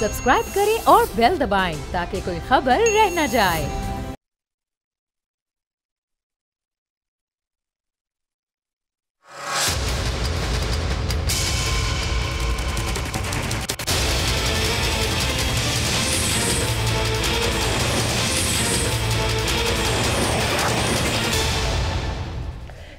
Subscribe करें और bell दबाएं ताकि कोई खबर रह न जाए।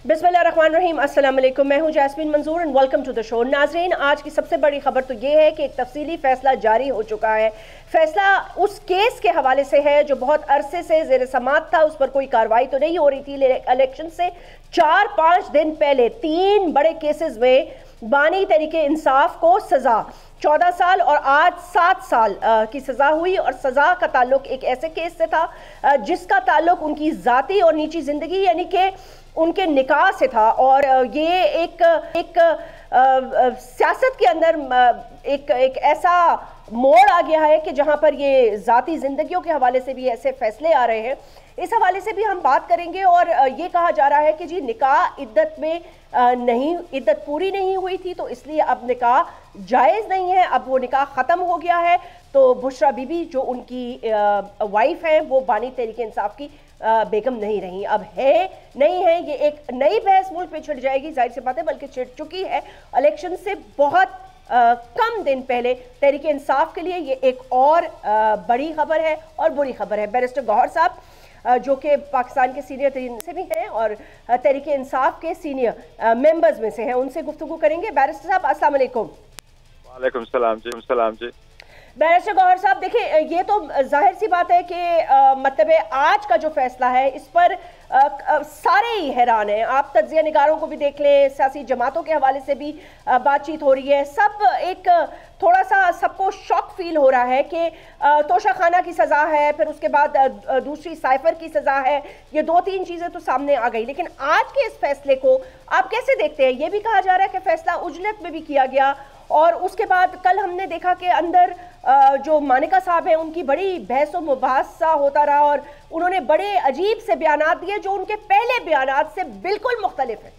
बिस्मिल्लाहिर्रहमानिर्रहीम, अस्सलाम वालेकुम। मैं हूं Jasmine Manzoor and welcome to the show. नाजरीन, आज की सबसे बड़ी खबर तो ये है कि एक तफसीली फैसला जारी हो चुका है। फैसला उस केस के हवाले से है जो बहुत अरसे से ज़ेर समात था, उस पर कोई कार्रवाई तो नहीं हो रही थी। इलेक्शन से 4-5 दिन पहले 3 बड़े केसेस में बानी तहरीके इंसाफ को सज़ा 14 साल और आज 7 साल की सज़ा हुई, और सज़ा का ताल्लुक एक ऐसे केस से था जिसका ताल्लुक उनकी ज़ाती और निजी ज़िंदगी यानी कि उनके निकाह से था। और ये एक सियासत के अंदर एक ऐसा मोड़ आ गया है कि जहां पर ये ज़ाती ज़िंदगियों के हवाले से भी ऐसे फैसले आ रहे हैं। इस हवाले से भी हम बात करेंगे। और ये कहा जा रहा है कि जी निकाह इद्दत में इद्दत पूरी नहीं हुई थी, तो इसलिए अब निकाह जायज़ नहीं है, अब वो निकाह ख़त्म हो गया है। तो बुशरा बीबी जो उनकी वाइफ है वो बानी तहरीके इंसाफ की बेगम नहीं रही, अब है नहीं है। ये एक नई बहस मुल्क में छिड़ जाएगी, जाहिर सी बात है, बल्कि छिड़ चुकी है। इलेक्शन से बहुत कम दिन पहले तहरीके इंसाफ के लिए ये एक और बड़ी खबर है और बुरी खबर है। बैरिस्टर गौहर साहब जो कि पाकिस्तान के सीनियर तरीन से भी हैं और तहरीके इंसाफ के सीनियर मेंबर्स में से हैं, उनसे गुफ्तगू करेंगे। बैरिस्टर साहब अस्सलाम वालेकुम। वालेकुम सलाम जी। सलाम जी। बैरिस्टर गौहर साहब, देखिए ये तो जाहिर सी बात है कि मतलब आज का जो फैसला है इस पर सारे ही हैरान हैं। आप तज्जिया निगारों को भी देख लें, सियासी जमातों के हवाले से भी बातचीत हो रही है, सब एक थोड़ा सा सबको शॉक फील हो रहा है कि तोशा खाना की सज़ा है, फिर उसके बाद दूसरी साइफर की सज़ा है। ये 2-3 चीज़ें तो सामने आ गई, लेकिन आज के इस फैसले को आप कैसे देखते हैं? ये भी कहा जा रहा है कि फैसला उजलत में भी किया गया, और उसके बाद कल हमने देखा कि अंदर जो मानिका साहब हैं उनकी बड़ी बहस और मुबाहसा होता रहा, और उन्होंने बड़े अजीब से बयानात दिए जो उनके पहले बयानात से बिल्कुल मुख्तलिफ है।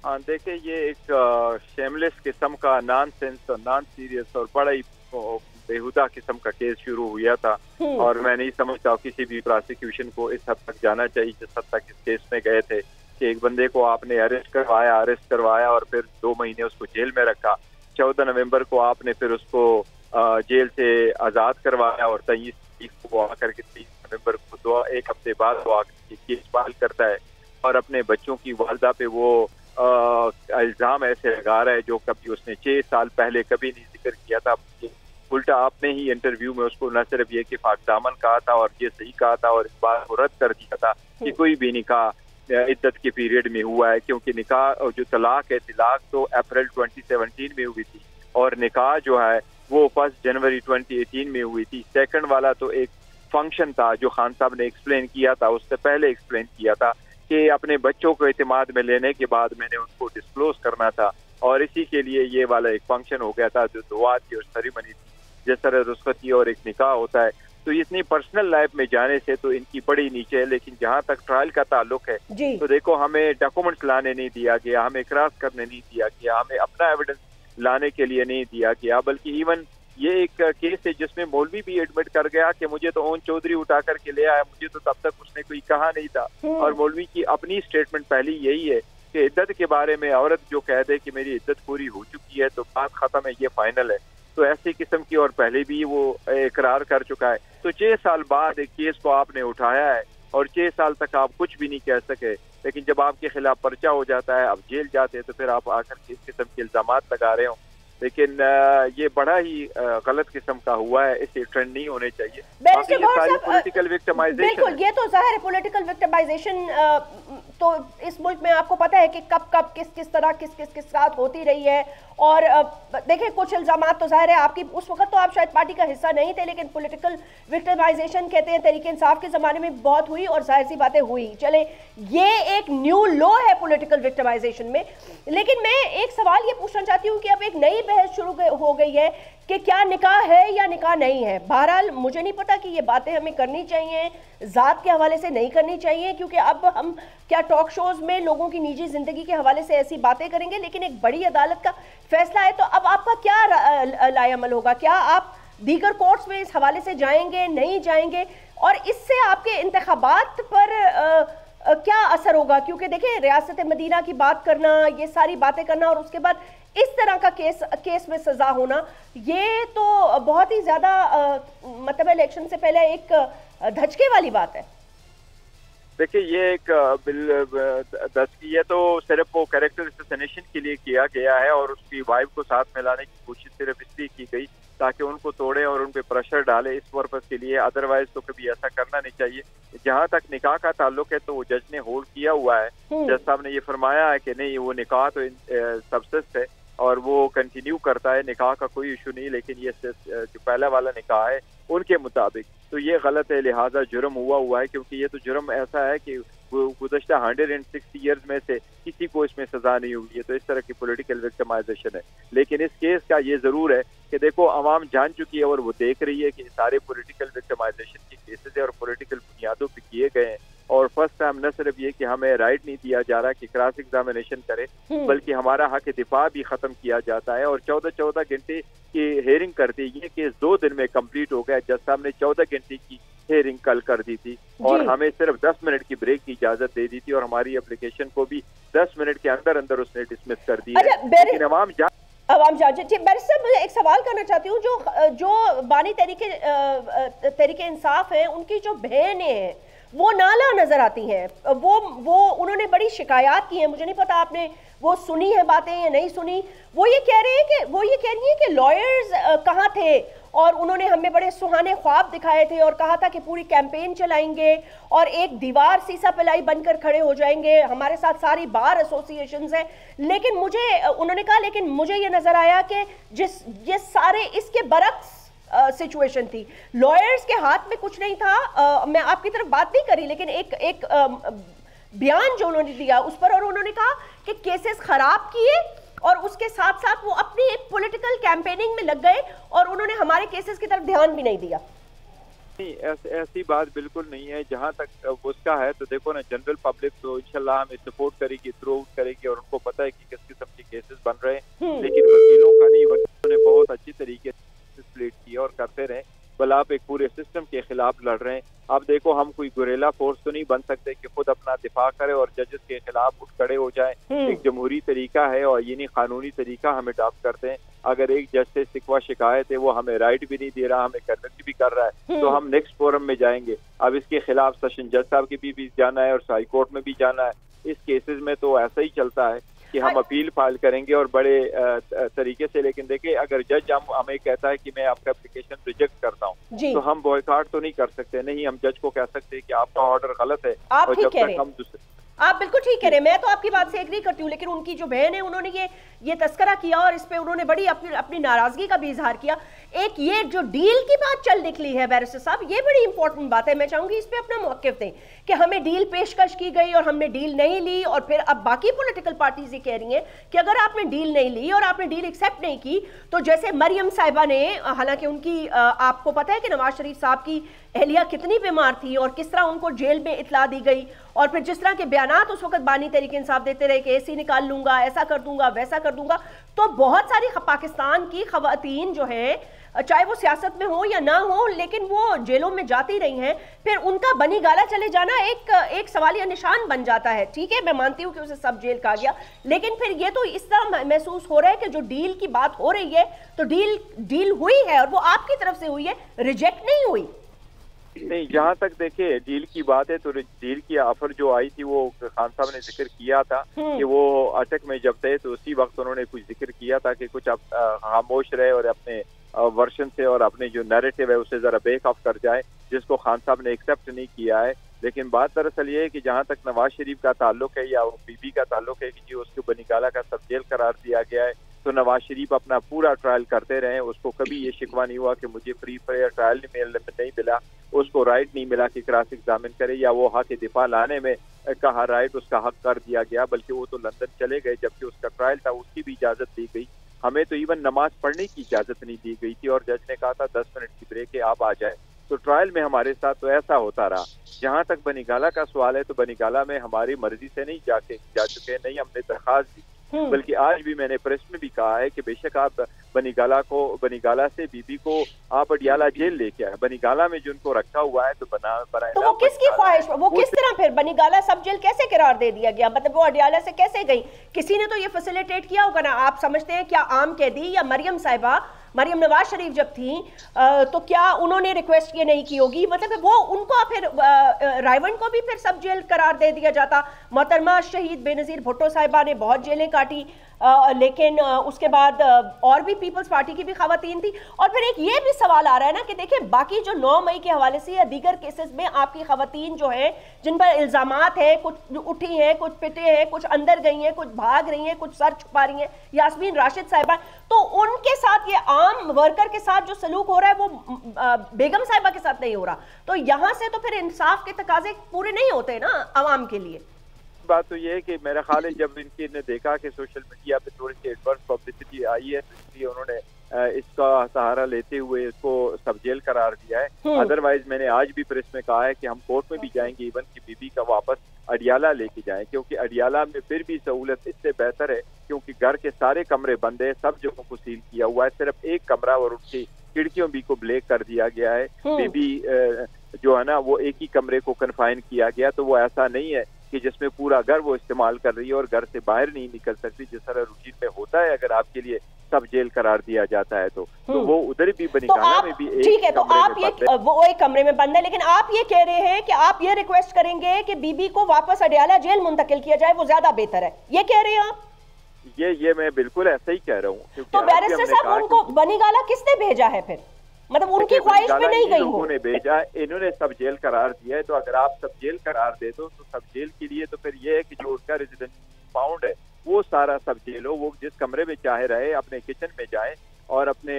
हाँ, देखिए ये एक शेमलेस किस्म का नॉनसेंस और नॉन सीरियस और बड़ा ही बेहुदा किस्म का केस शुरू हुआ था, और मैं नहीं समझता किसी भी प्रोसिक्यूशन को इस हद तक जाना चाहिए जिस हद तक इस केस में गए थे कि एक बंदे को आपने अरेस्ट करवाया और फिर 2 महीने उसको जेल में रखा। 14 नवंबर को आपने फिर उसको जेल से आज़ाद करवाया, और 23 तारीख को आकर के 30 नवंबर को 1 हफ्ते बाद वो आकर केस फाइल करता है और अपने बच्चों की वालदा पे वो इल्ज़ाम ऐसे लगा रहा है जो कभी उसने 6 साल पहले कभी नहीं जिक्र किया था। उल्टा आपने ही इंटरव्यू में उसको न सिर्फ ये कि फाकदामन कहा था और ये सही कहा था, और इस बात को रद्द कर दिया था कि कोई भी निकाह इद्दत के पीरियड में हुआ है, क्योंकि निकाह जो तलाक है, तलाक तो अप्रैल 2017 में हुई थी, और निकाह जो है वो 1 जनवरी 2018 में हुई थी। सेकंड वाला तो एक फंक्शन था जो खान साहब ने एक्सप्लेन किया था, उससे पहले एक्सप्लेन किया था कि अपने बच्चों को एतमाद में लेने के बाद मैंने उनको डिस्क्लोज करना था, और इसी के लिए ये वाला एक फंक्शन हो गया था जो दुआ थी और सेरेमनी थी, जिस तरह रुस्खती और एक निकाह होता है। तो इतनी पर्सनल लाइफ में जाने से तो इनकी बड़ी नीचे है। लेकिन जहाँ तक ट्रायल का ताल्लुक है तो देखो, हमें डॉक्यूमेंट्स लाने नहीं दिया गया, हमें क्रॉस करने नहीं दिया गया, हमें अपना एविडेंस लाने के लिए नहीं दिया गया, बल्कि इवन ये एक केस है जिसमें मौलवी भी एडमिट कर गया कि मुझे तो ओन चौधरी उठा करके ले आया, मुझे तो तब तक उसने कोई कहा नहीं था। और मौलवी की अपनी स्टेटमेंट पहली यही है कि इद्दत के बारे में औरत जो कह दे कि मेरी इद्दत पूरी हो चुकी है तो बात खत्म है, ये फाइनल है। तो ऐसी किस्म की और पहले भी वो इकरार कर चुका है। तो 6 साल बाद एक केस को आपने उठाया है और 6 साल तक आप कुछ भी नहीं कह सके, लेकिन जब आपके खिलाफ पर्चा हो जाता है, आप जेल जाते हैं, तो फिर आप आकर के इस किस्म के इल्जामात लगा रहे हो। लेकिन ये बड़ा ही गलत किस्म का हुआ है, इसे ट्रेंड नहीं होने चाहिए। बाकी ये सारी पॉलिटिकल विक्टिमाइजेशन, बिल्कुल ये तो जाहिर है पॉलिटिकल विक्टिमाइजेशन तो इस मुल्क में आपको पता है कि कब किस तरह किस साथ होती रही है। और देखिए कुछ इल्जामात तो जाहिर है आपकी उस वक्त तो आप शायद पार्टी का हिस्सा नहीं थे, लेकिन पॉलिटिकल विक्टिमाइजेशन कहते हैं तहरीके इंसाफ के ज़माने में बहुत हुई, और जाहिर सी बातें हुई। चले ये एक न्यू लॉ है पॉलिटिकल विक्टिमाइजेशन में। लेकिन मैं एक सवाल ये पूछना चाहती हूँ कि अब एक नई बहस शुरू हो गई है कि क्या निकाह है या निकाह नहीं है। बहरहाल मुझे नहीं पता कि ये बातें हमें करनी चाहिए, ज़ात के हवाले से नहीं करनी चाहिए, क्योंकि अब हम क्या टॉक शोज़ में लोगों की निजी ज़िंदगी के हवाले से ऐसी बातें करेंगे, लेकिन एक बड़ी अदालत का फैसला है। तो अब आपका क्या लाएअमल होगा? क्या आप दीगर कोर्ट्स में इस हवाले से जाएंगे, नहीं जाएंगे, और इससे आपके इंतखाबात पर क्या असर होगा? क्योंकि देखिए, रियासत मदीना की बात करना, ये सारी बातें करना और उसके बाद इस तरह का केस में सजा होना, ये तो बहुत ही ज्यादा मतलब इलेक्शन से पहले एक धचके वाली बात है। देखिए, ये एक ये तो सिर्फ वो कैरेक्टर असैसिनेशन के लिए किया गया है और उसकी वाइफ को साथ मिलाने की कोशिश सिर्फ इसलिए की गई ताकि उनको तोड़े और उन पे प्रेशर डाले, इस पर्पज के लिए। अदरवाइज तो कभी ऐसा करना नहीं चाहिए। जहां तक निकाह का ताल्लुक है तो वो जज ने होल्ड किया हुआ है। जज साहब ने ये फरमाया है कि नहीं, वो निकाह तो सबसिस्ट है और वो कंटिन्यू करता है, निकाह का कोई इशू नहीं, लेकिन ये जो पहला वाला निकाह है उनके मुताबिक तो ये गलत है, लिहाजा जुर्म हुआ है। क्योंकि ये तो जुर्म ऐसा है कि गुज़श्ता 160 ईयर्स में से किसी को इसमें सजा नहीं हुई है, तो इस तरह की पॉलिटिकल विक्टिमाइजेशन है। लेकिन इस केस का ये जरूर है कि देखो, आवाम जान चुकी है और वो देख रही है कि सारे पॉलिटिकल विक्टिमाइजेशन के केसेस है और पॉलिटिकल बुनियादों पर किए गए हैं। और फर्स्ट टाइम न सिर्फ ये कि हमें राइट नहीं दिया जा रहा कि क्रॉस एग्जामिनेशन करे, बल्कि हमारा हक दिफा भी खत्म किया जाता है। और 14 घंटे की हेयरिंग कर दी, ये केस 2 दिन में कंप्लीट हो गया। जज साहब ने 14 घंटे की हेयरिंग कल कर दी थी और हमें सिर्फ 10 मिनट की ब्रेक की इजाजत दे दी थी और हमारी एप्लीकेशन को भी 10 मिनट के अंदर उसने डिसमिस कर दी है। लेकिन अवाम बैरिस्टर, मुझे एक सवाल करना चाहती हूँ। जो बानी तहरीके इंसाफ है, उनकी जो बहनें हैं वो नाला नजर आती हैं, वो उन्होंने बड़ी शिकायत की है। मुझे नहीं पता आपने वो सुनी है बातें या नहीं सुनी। वो ये कह रही हैं कि लॉयर्स कहाँ थे और उन्होंने हमें बड़े सुहाने ख्वाब दिखाए थे और कहा था कि पूरी कैंपेन चलाएंगे और एक दीवार सीसा पिलाई बनकर खड़े हो जाएंगे, हमारे साथ सारी बार एसोसिएशंस हैं। लेकिन उन्होंने कहा, लेकिन मुझे ये नजर आया कि ये सारे इसके बरक्स सिचुएशन थी, लॉयर्स के हाथ में कुछ नहीं था। मैं आपकी तरफ बात नहीं करी, लेकिन एक बयान जो उन्होंने दिया उस पर, और उन्होंने कहा कि केसेस खराब किए और उसके साथ साथ वो अपनी एक पॉलिटिकल कैंपेनिंग में लग गए और उन्होंने हमारे केसेस की तरफ ध्यान भी नहीं दिया। नहीं, ऐसी बात बिल्कुल नहीं है। जहां तक उसका है तो देखो ना, जनरल पब्लिक तो इंशाल्लाह हमें सपोर्ट करेगी, थ्रू आउट करेगी और उनको पता है कि किस किस्म के केसेस बन रहे हैं। लेकिन वकीलों का नहीं, वकीलों ने बहुत अच्छी तरीके से स्प्लिट किया और करते रहे। बल आप एक पूरे सिस्टम के खिलाफ लड़ रहे हैं। अब देखो, हम कोई गुरेला फोर्स तो नहीं बन सकते कि खुद अपना दिफा करे और जजेस के खिलाफ उठ खड़े हो जाए। एक जमहूरी तरीका है और ये नहीं कानूनी तरीका हम अडॉप्ट करते हैं। अगर एक जज से शिकवा शिकायत है, वो हमें राइट भी नहीं दे रहा, हमें कन्विक्ट भी कर रहा है, तो हम नेक्स्ट फोरम में जाएंगे। अब इसके खिलाफ सेशन जज साहब की भी जाना है और हाई कोर्ट में भी जाना है। इस केसेस में तो ऐसा ही चलता है कि हम अपील फाइल करेंगे और बड़े तरीके से। लेकिन देखिए, अगर जज हमें कहता है कि मैं आपका एप्लीकेशन रिजेक्ट करता हूँ, तो हम बॉयकॉट तो नहीं कर सकते। नहीं, हम जज को कह सकते हैं कि आपका ऑर्डर गलत है। और जब तक हम आप बिल्कुल ठीक कह रहे हैं, मैं तो आपकी बात से एग्री करती हूँ। लेकिन उनकी जो बहन है, उन्होंने ये तस्करा किया और इस पे उन्होंने बड़ी अपनी नाराजगी का भी इजहार किया। एक ये जो डील की बात चल निकली है बैरिस्टर साहब, ये बड़ी इंपॉर्टेंट बात है। मैं चाहूंगी इस पे अपना मौक़िफ़ दें कि हमें डील पेशकश की गई और हमने डील नहीं ली, और फिर अब बाकी पॉलिटिकल पार्टीज ये कह रही हैं कि अगर आपने डील नहीं ली और आपने डील एक्सेप्ट नहीं की, तो जैसे मरियम साहिबा ने, हालांकि उनकी आपको पता है कि नवाज शरीफ साहब की अहलिया कितनी बीमार थी और किस तरह उनको जेल में इतला दी गई, और फिर जिस तरह के बयानात उस वक्त बानी तहरीक इंसाफ देते रहे कि एसी निकाल लूंगा, ऐसा कर दूंगा, वैसा कर दूंगा, तो बहुत सारी पाकिस्तान की खवातीन जो है, चाहे वो सियासत में हो या ना हो, लेकिन वो जेलों में जाती रही हैं। फिर उनका बनी गाला चले जाना एक सवालिया निशान बन जाता है। ठीक है, मैं मानती हूँ कि उसे सब जेल कहा गया, लेकिन फिर ये तो इस तरह महसूस हो रहा है कि जो डील की बात हो रही है, तो डील हुई है और वो आपकी तरफ से हुई है, रिजेक्ट नहीं हुई। नहीं, जहाँ तक देखिए डील की बात है, तो डील की ऑफर जो आई थी, वो खान साहब ने जिक्र किया था कि वो अटक में जब थे, तो उसी वक्त उन्होंने कुछ जिक्र किया था कि कुछ खामोश रहे और अपने वर्शन से और अपने जो नैरेटिव है उसे जरा बेक ऑफ कर जाए, जिसको खान साहब ने एक्सेप्ट नहीं किया है। लेकिन बात दरअसल ये है कि जहाँ तक नवाज शरीफ का ताल्लुक है या बीबी का ताल्लुक है कि जी उसको बनीगाला का सब जेल करार दिया गया है, तो नवाज शरीफ अपना पूरा ट्रायल करते रहे। उसको कभी ये शिकवा नहीं हुआ कि मुझे फ्री फेयर ट्रायल नहीं मिला, उसको राइट नहीं मिला कि क्रॉस एग्जामिन करे या वो हक दिफा लाने में कहा राइट उसका हक कर दिया गया, बल्कि वो तो लंदन चले गए जबकि उसका ट्रायल था, उसकी भी इजाजत दी गई। हमें तो इवन नमाज पढ़ने की इजाजत नहीं दी गई थी और जज ने कहा था 10 मिनट की ब्रेक है, आप आ जाए। तो ट्रायल में हमारे साथ तो ऐसा होता रहा। जहाँ तक बनीगाला का सवाल है तो बनीगाला में हमारी मर्जी से नहीं जा चुके, नहीं हमने दरखास्त दी, बल्कि आज भी मैंने प्रेस में भी कहा है कि बेशक आप बनीगाला से बीबी को आप अडियाला जेल लेके आए। बनीगाला में जिनको रखा हुआ है तो तो वो किसकी ख्वाहिश, वो किस तरह फिर बनीगाला सब जेल कैसे करार दे दिया गया? मतलब वो अडियाला से कैसे गई? किसी ने तो ये फैसिलिटेट किया होगा ना। आप समझते हैं क्या आम कैदी या मरियम नवाज शरीफ जब थी तो क्या उन्होंने रिक्वेस्ट ये नहीं की होगी? मतलब वो उनको फिर रायवन को भी फिर सब जेल करार दे दिया जाता। मोहतरमा शहीद बेनज़ीर भुट्टो साहिबा ने बहुत जेलें काटी, लेकिन उसके बाद और भी पीपल्स पार्टी की भी खवातीन थी। और फिर एक ये भी सवाल आ रहा है ना कि देखिए बाकी जो 9 मई के हवाले से या दीगर केसेस में आपकी खवातीन जो हैं जिन पर इल्जामात हैं, कुछ उठी हैं, कुछ पिटे हैं, कुछ अंदर गई हैं, कुछ भाग रही हैं, कुछ सर छुपा रही हैं, यास्मीन राशिद साहिबा, तो उनके साथ ये आम वर्कर के साथ जो सलूक हो रहा है वो बेगम साहिबा के साथ नहीं हो रहा। तो यहाँ से तो फिर इंसाफ के तकाजे पूरे नहीं होते ना अवाम के लिए। बात तो ये है कि मेरा ख्याल है जब इनकी ने देखा कि सोशल मीडिया पे थोड़ी सी एडवर्स पब्लिसिटी आई है तो इसलिए उन्होंने इसका सहारा लेते हुए इसको सब जेल करार दिया है। अदरवाइज मैंने आज भी प्रेस में कहा है कि हम कोर्ट में भी जाएंगे, इवन की बीबी का वापस अडियाला लेके जाएं, क्योंकि अडियाला में फिर भी सहूलत इससे बेहतर है क्योंकि घर के सारे कमरे बंद है, सब जगहों को सील किया हुआ है, सिर्फ एक कमरा और उसकी खिड़कियों भी को ब्लैक कर दिया गया है। बेबी जो है ना वो एक ही कमरे को कन्फाइन किया गया, तो वो ऐसा नहीं है कि जिसमें पूरा घर वो इस्तेमाल कर रही है और घर से बाहर नहीं निकल सकती जिस तरह रूटीन में होता है। अगर आपके लिए सब जेल करार दिया जाता है तो वो उधर भी बनीगाला में भी ठीक है। तो आप ये वो एक कमरे में बंद है, लेकिन आप ये कह रहे हैं कि आप ये रिक्वेस्ट करेंगे कि बीबी को वापस अडियाला जेल मुंतकिल किया जाए, वो ज्यादा बेहतर है, ये कह रहे हैं आप? ये मैं बिल्कुल ऐसा ही कह रहा हूँ। तो बैरिस्टर साहब उनको बनीगाला किसने भेजा है फिर? मतलब उनकी ख्वाहिश पे नहीं गई हो? उन्होंने भेजा, इन्होंने सब जेल करार दिया है। तो अगर आप सब जेल करार दे दो तो सब जेल के लिए तो फिर ये है कि जो उसका रेजिडेंस पाउंड है वो सारा सब जेल हो, वो जिस कमरे में चाहे रहे, अपने किचन में जाए और अपने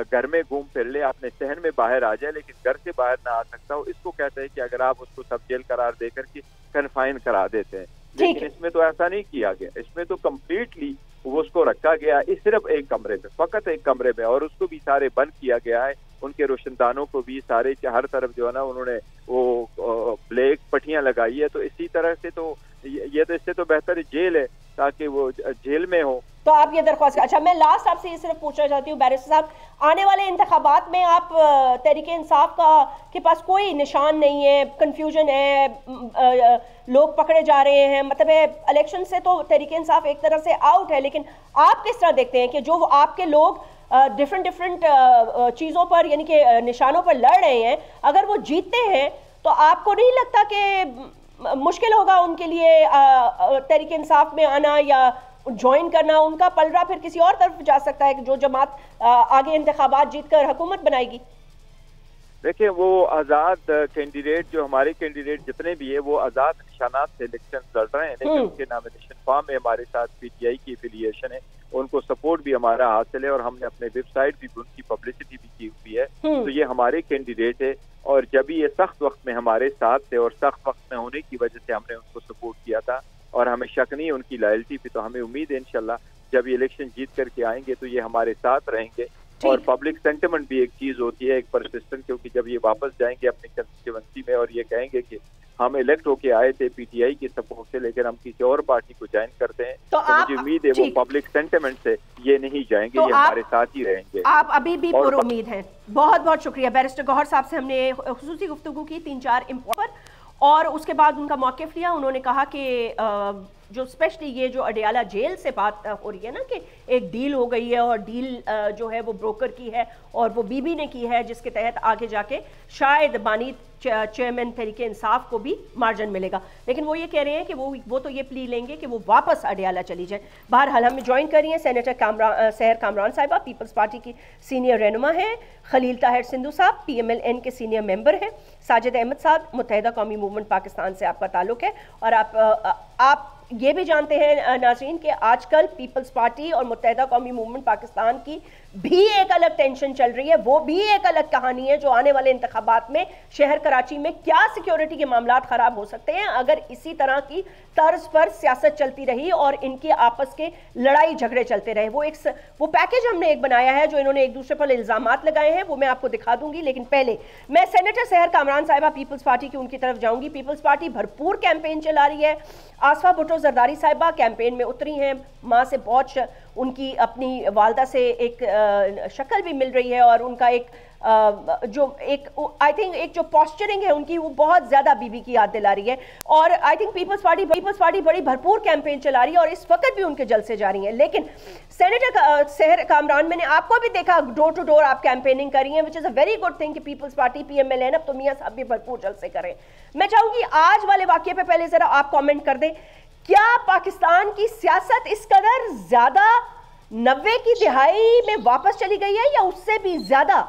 घर में घूम फिर ले, अपने सहन में बाहर आ जाए, लेकिन घर से बाहर ना आ सकता हो। इसको कहते हैं कि अगर आप उसको सब जेल करार देकर के कन्फाइन करा देते हैं। लेकिन इसमें तो ऐसा नहीं किया गया, इसमें तो कम्प्लीटली वो उसको रखा गया इस सिर्फ एक कमरे में, फकत एक कमरे में, और उसको भी सारे बंद किया गया है। उनके रोशनदानों को भी सारे हर तरफ जो है ना उन्होंने वो ब्लैक पट्टियां लगाई है। तो इसी तरह से तो ये तो इससे तो बेहतर जेल है ताकि वो जेल में हो। तो आप ये दरख्वास्त, अच्छा मैं लास्ट आपसे ये सिर्फ पूछना चाहती हूँ बैरिस्टर साहब, आने वाले इंतखाबात में आप तहरीके इंसाफ के पास कोई निशान नहीं है, कंफ्यूजन है, लोग पकड़े जा रहे हैं, मतलब इलेक्शन से तो तहरीके इंसाफ एक तरह से आउट है, लेकिन आप किस तरह देखते हैं कि जो आपके लोग डिफरेंट चीज़ों पर यानी कि निशानों पर लड़ रहे हैं, अगर वो जीतते हैं तो आपको नहीं लगता कि मुश्किल होगा उनके लिए तहरीके इंसाफ में आना या ज्वाइन करना? उनका पलड़ा फिर किसी और तरफ जा सकता है कि जो जमात आगे इंतखाबात जीतकर हुकूमत बनाएगी। देखिए वो आज़ाद कैंडिडेट, जो हमारे कैंडिडेट जितने भी है वो आज़ाद निशानात से इलेक्शन लड़ रहे हैं, लेकिन उनके नॉमिनेशन फॉर्म में हमारे साथ पीटीआई की एफिलिएशन है, उनको सपोर्ट भी हमारा हासिल है और हमने अपने वेबसाइट भी उनकी पब्लिसिटी भी की हुई है। तो ये हमारे कैंडिडेट है और जब ये सख्त वक्त में हमारे साथ थे और सख्त वक्त में होने की वजह से हमने उनको सपोर्ट किया था और हमें शक नहीं उनकी लॉयल्टी पे। तो हमें उम्मीद है इंशाल्लाह जब ये इलेक्शन जीत करके आएंगे तो ये हमारे साथ रहेंगे। और पब्लिक सेंटिमेंट भी एक चीज होती है, एक परसिस्टेंट, क्योंकि जब ये वापस जाएंगे अपनी कंस्टिट्यूएंसी में और ये कहेंगे कि हम इलेक्ट होके आए थे पीटीआई की सपोर्ट से लेकिन हम किसी और पार्टी को ज्वाइन करते हैं, तो मुझे उम्मीद है वो पब्लिक सेंटिमेंट से ये नहीं जाएंगे, ये हमारे साथ ही रहेंगे। आप अभी भी पूरी उम्मीद है। बहुत बहुत शुक्रिया बैरिस्टर गौहर साहब से हमने खुसूसी गुफ्तगू की 3-4 इम्पोर्टेंट, और उसके बाद उनका मौक़िफ़ लिया। उन्होंने कहा कि जो स्पेशली ये जो अडियाला जेल से बात हो रही है ना कि एक डील हो गई है और डील जो है वो ब्रोकर की है और वो बीबी ने की है, जिसके तहत आगे जाके शायद बानी चेयरमैन तहरीके इंसाफ को भी मार्जिन मिलेगा। लेकिन वो ये कह रहे हैं कि वो तो ये प्ली लेंगे कि वो वापस अडियाला चली जाए। बहरहाल हमें ज्वाइन कर रही हैं सेनेटर सहर कामरान साहिबा, पीपल्स पार्टी की सीनियर रहनुमा हैं, खलील ताहिर सिंधु साहब PMLN के सीनियर मेंबर हैं, साजिद अहमद साहब मुत्तहिदा कौमी मूवमेंट पाकिस्तान से आपका ताल्लुक है, और आप ये भी जानते हैं नाज़रीन कि आजकल पीपल्स पार्टी और मुत्तहिदा कौमी मूवमेंट पाकिस्तान की भी एक अलग टेंशन चल रही है, वो भी एक अलग कहानी है जो आने वाले इंतखाबात में शहर कराची में क्या सिक्योरिटी के मामला खराब हो सकते हैं अगर इसी तरह की तर्ज पर सियासत चलती रही और इनके आपस के लड़ाई झगड़े चलते रहे। वो पैकेज हमने एक बनाया है जो इन्होंने एक दूसरे पर इल्जामात लगाए हैं, वो मैं आपको दिखा दूंगी, लेकिन पहले मैं सेनेटर सहर कामरान साहिबा पीपल्स पार्टी की उनकी तरफ जाऊंगी। पीपल्स पार्टी भरपूर कैंपेन चला रही है। आसफा भुट्टो जरदारी साहिबा कैंपेन में उतरी हैं, माँ से बहुत उनकी अपनी वालदा से एक शक्ल भी मिल रही है और उनका एक जो एक आई थिंक एक जो पॉस्चरिंग है उनकी वो बहुत ज्यादा बीबी की याद दिला रही है। और आई थिंक पीपल्स पार्टी बड़ी भरपूर कैंपेन चला रही है और इस वक्त भी उनके जलसे जारी हैं। लेकिन सेनेटर सहर कामरान, मैंने आपको भी देखा डोर टू डोर आप कैंपेनिंग कर रही हैं, which is a very good thing कि पीपल्स पार्टी PMLN अब तो मियां साहब भी भरपूर जलसे करें। मैं चाहूंगी आज वाले वाकये पे पहले जरा आप कॉमेंट कर दें, क्या पाकिस्तान की सियासत इस कदर ज्यादा 90 की दिहाई में वापस चली गई है या उससे भी ज्यादा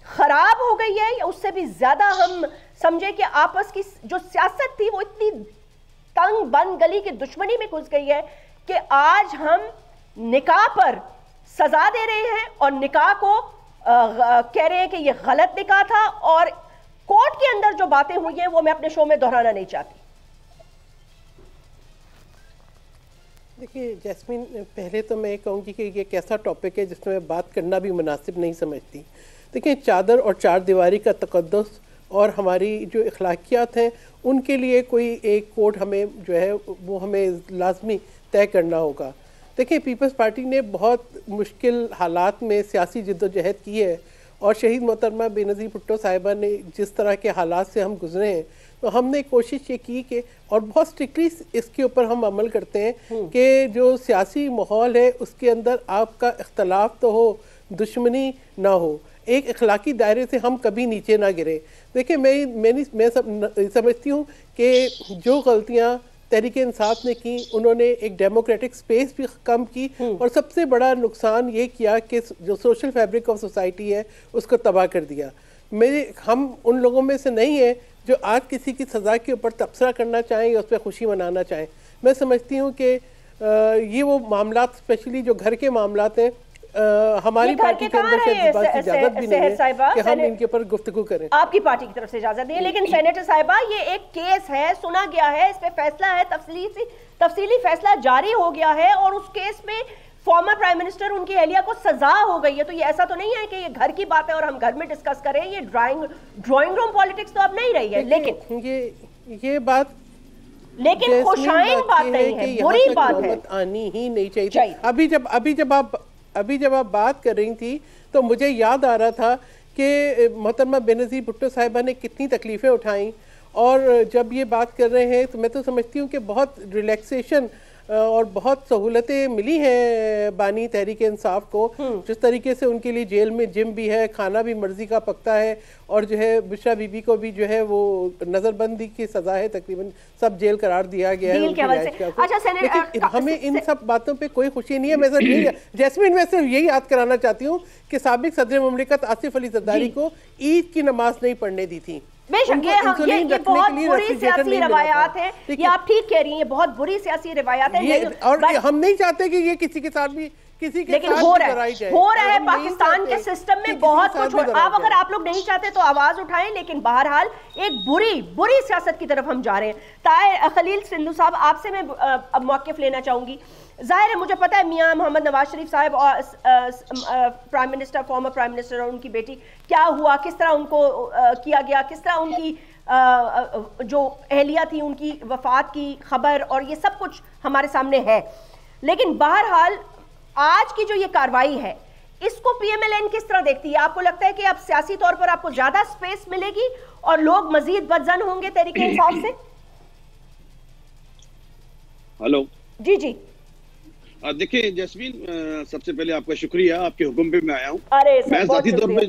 खराब हो गई है, या उससे भी ज्यादा हम समझे कि आपस की जो सियासत थी वो इतनी तंग बंद गली की दुश्मनी में घुस गई है कि आज हम निकाह पर सजा दे रहे हैं और निकाह को कह रहे हैं कि ये गलत निकाह था, और कोर्ट के अंदर जो बातें हुई हैं वो मैं अपने शो में दोहराना नहीं चाहती। देखिए जैस्मीन, पहले तो मैं कहूँगी कि ये कैसा टॉपिक है जिसमें मैं बात करना भी मुनासिब नहीं समझती। देखिए, चादर और चार दीवारी का तकद्दुस और हमारी जो अखलाकियात हैं उनके लिए कोई एक कोड हमें जो है वो हमें लाजमी तय करना होगा। देखिए, पीपल्स पार्टी ने बहुत मुश्किल हालात में सियासी जद्दोजहद की है और शहीद मोहतरमा बेनज़ीर भुट्टो साहिबा ने जिस तरह के हालात से हम गुजरे हैं, तो हमने कोशिश ये की कि और बहुत स्ट्रिक्टली इसके ऊपर हम अमल करते हैं कि जो सियासी माहौल है उसके अंदर आपका इख्तलाफ तो हो, दुश्मनी ना हो, एक अखलाकी दायरे से हम कभी नीचे ना गिरे। देखिए, मैं समझती हूँ कि जो गलतियाँ तहरीक इंसाफ ने की, उन्होंने एक डेमोक्रेटिक स्पेस भी कम की और सबसे बड़ा नुकसान ये किया कि जो सोशल फैब्रिक ऑफ सोसाइटी है उसको तबाह कर दिया। हम उन लोगों में से नहीं है जो आज किसी की सज़ा के ऊपर तबसरा करना चाहें या उस पर खुशी मनाना चाहें। मैं समझती हूँ कि ये वो मामलात, स्पेशली जो घर के मामलात हैं, हमारी पार्टी के अंदर से इजाजत भी नहीं है कि हम इनके ऊपर गुफ्तगू करें। आपकी पार्टी की तरफ से इजाजत नहीं है, लेकिन सेनेटर साहिबा ये एक केस है, सुना गया है, इस पे फैसला है, तफसीली फैसला जारी हो गया है और उस केस में फॉर्मर प्राइम मिनिस्टर उनकी एहलिया को सजा हो गई है। तो ये ऐसा तो नहीं है कि ये घर की बात है और हम घर में डिस्कस करें, ये ड्राइंग रूम पॉलिटिक्स तो अब नहीं रही है। लेकिन ये बात खुशाइन बात नहीं है, बुरी बात है, आनी ही नहीं चाहिए। अभी जब आप बात कर रही थी तो मुझे याद आ रहा था कि मोहतरमा बेनज़ीर भुट्टो साहिबा ने कितनी तकलीफ़ें उठाई, और जब ये बात कर रहे हैं तो मैं तो समझती हूँ कि बहुत रिलैक्सेशन और बहुत सहूलतें मिली हैं बानी तहरीक इंसाफ को। जिस तरीके से उनके लिए जेल में जिम भी है, खाना भी मर्जी का पकता है, और जो है बुशरा बीबी को भी जो है वो नजरबंदी की सजा है, तकरीबन सब जेल करार दिया गया है। लेकिन हमें इन सब बातों पे कोई खुशी नहीं है। मैं सिर्फ यही जैस्मीन, मैं सिर्फ यही याद कराना चाहती हूँ कि साबिक सदर मुमलिकत आसिफ अली जरदारी को ईद की नमाज नहीं पढ़ने दी थी। बेशक ये बहुत बुरी सियासी रवायात है, ये आप ठीक कह रही हैं, बहुत बुरी सियासी रवायात है, और हम नहीं चाहते कि ये किसी के साथ भी लेकिन हो रहा है पाकिस्तान के सिस्टम में बहुत कुछ। अगर आप लोग नहीं चाहते तो आवाज उठाएं, लेकिन बहरहाल एक बुरी सियासत की तरफ हम जा रहे हैं। ताहिर खलील सिंधु साहब, आपसे मैं अब मौक़िफ़ लेना चाहूंगी। जाहिर है मुझे पता है मियां मोहम्मद नवाज शरीफ साहब और prime minister, former prime minister और उनकी बेटी, क्या हुआ, किस तरह उनको किया गया, किस तरह उनकी जो अहलिया थी उनकी वफात की खबर, और ये सब कुछ हमारे सामने है। लेकिन बहरहाल आज की जो ये कार्रवाई है इसको PMLN किस तरह देखती है? आपको लगता है कि अब सियासी तौर पर आपको ज्यादा स्पेस मिलेगी और लोग मजीद बदजन होंगे तहरीक इंसाफ से? हेलो जी जी। देखिए जैस्मीन, सबसे पहले आपका शुक्रिया, आपके हुक्म पे मैं आया हूँ। मैं जाती तौर पे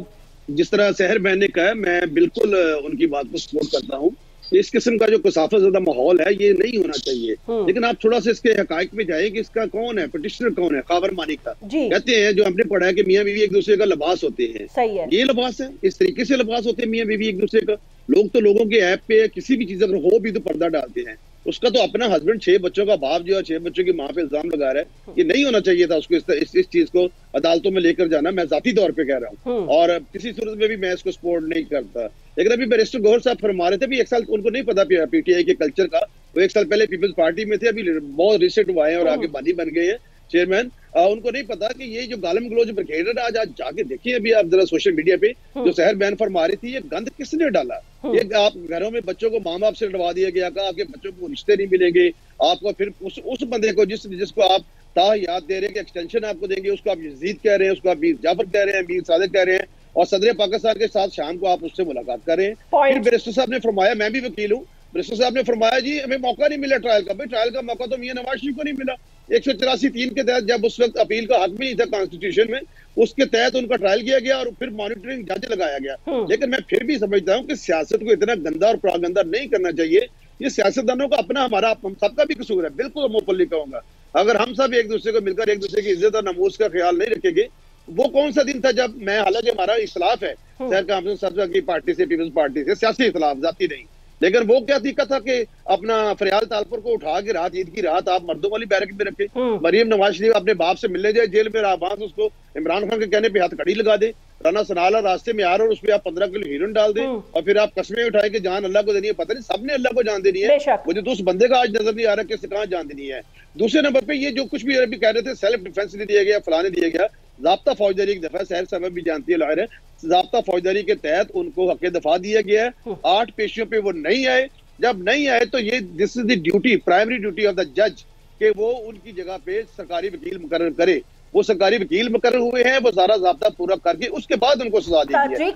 जिस तरह सहर बहन ने कहा, मैं बिल्कुल उनकी बात को सपोर्ट करता हूँ। इस किस्म का जो कसाफत ज़्यादा माहौल है ये नहीं होना चाहिए। लेकिन आप थोड़ा सा इसके हकायक में जाए कि इसका कौन है, पिटिशनर कौन है, खावर मानिक का। कहते हैं जो हमने पढ़ा है कि मियाँ बीवी एक दूसरे का लिबास होते हैं। सही है, ये लिबास है, इस तरीके से लिबास होते हैं मियाँ बीवी एक दूसरे का। लोग तो लोगों के ऐप पे किसी भी चीज अगर हो भी तो पर्दा डालते हैं। उसका तो अपना हस्बैंड 6 बच्चों का बाप जो है 6 बच्चों की माँ पे इल्जाम लगा रहा है, ये नहीं होना चाहिए था उसको इस चीज को अदालतों में लेकर जाना। मैं जाती तौर पे कह रहा हूँ और किसी सूरत में भी मैं इसको सपोर्ट नहीं करता। लेकिन अभी बैरिस्टर गौहर साहब फरमा रहे थे भी 1 साल उनको नहीं पता पीटीआई के कल्चर का, वो 1 साल पहले पीपल्स पार्टी में थे, अभी बहुत रिसेंट हुआ है और आगे बानी बन गए हैं चेयरमैन। उनको नहीं पता कि ये जो गालम गलोज ब्रिगेड है, आज जाके देखिए अभी आप जरा सोशल मीडिया पे जो सहर बयान फरमा रही थी, ये गंद किसने डाला? ये आप घरों में बच्चों को माँ बाप से लड़वा दिया गया, कहा आपके बच्चों को रिश्ते नहीं मिलेंगे, आपको फिर उस बंदे को जिसको आप याद दे रहे हैं कि एक्सटेंशन आपको देंगे, उसको आप यजीद कह रहे हैं, उसको आप मीर जाफर कह रहे हैं, मीर सादिक कह रहे हैं, और सदर पाकिस्तान के साथ शाम को आप उससे मुलाकात कर रहे हैं। फिर बैरिस्टर साहब ने फरमाया, मैं भी वकील हूँ, बैरिस्टर साहब ने फरमाया जी हमें मौका नहीं मिला ट्रायल का। भाई ट्रायल का मौका तो मियां नवाज शरीफ को नहीं मिला। 184(3) के तहत जब उस वक्त अपील का हक भी नहीं था कॉन्स्टिट्यूशन में, उसके तहत उनका ट्रायल किया गया और फिर मॉनिटरिंग जज लगाया गया। लेकिन मैं फिर भी समझता हूँ कि सियासत को इतना गंदा और प्रागंदा नहीं करना चाहिए। ये सियासतदानों का अपना हमारा हम सबका भी कसूर है, बिल्कुल मुफल्ली कहूंगा। अगर हम सब एक दूसरे को मिलकर एक दूसरे की इज्जत और नमूस का ख्याल नहीं रखेंगे, वो कौन सा दिन था जब मैं, हालांकि हमारा इख्तलाफ है शहर काउंसिल साहब की पार्टी से, पीपल्स पार्टी से, सियासी इख्तलाफ जाती नहीं, लेकिन वो क्या तरीका था कि अपना फरियाल तालपुर को उठा के रात, ईद की रात आप मर्दों वाली बैरक में रखे, मरियम नवाज शरीफ अपने बाप से मिलने जाए जेल में, वहां से उसको इमरान खान के कहने पे हाथ कड़ी लगा दे, राना सनाला रास्ते में आ रहा और उसमें आप 15 किलो हीरोइन डाल दे और फिर आप कस्में उठाए कि जान अल्लाह को देनी है। पता नहीं सबने अल्लाह को जान देनी है, मुझे तो उस बंदे का आज नजर नहीं आ रहा कि कहाँ जान देनी है। दूसरे नंबर पे ये जो कुछ भी अभी कह रहे थे सेल्फ डिफेंस नहीं दिया गया, फलाने दिया गया, ज़ाब्ता फौजदारी एक दफा सहर साहब भी जानती है लॉयर है, ज़ाब्ता फौजदारी के तहत उनको हक दफा दिया गया है। 8 पेशियों पे वो नहीं आए, जब नहीं आए तो ये this is the duty, primary duty of the जज कि वो उनकी जगह पे सरकारी वकील मुकर्रर करे। वो सरकारी वकील मुकर्रर हुए हैं, वो सारा ज़ाब्ता पूरा करके उसके बाद उनको सजा दी है। तभी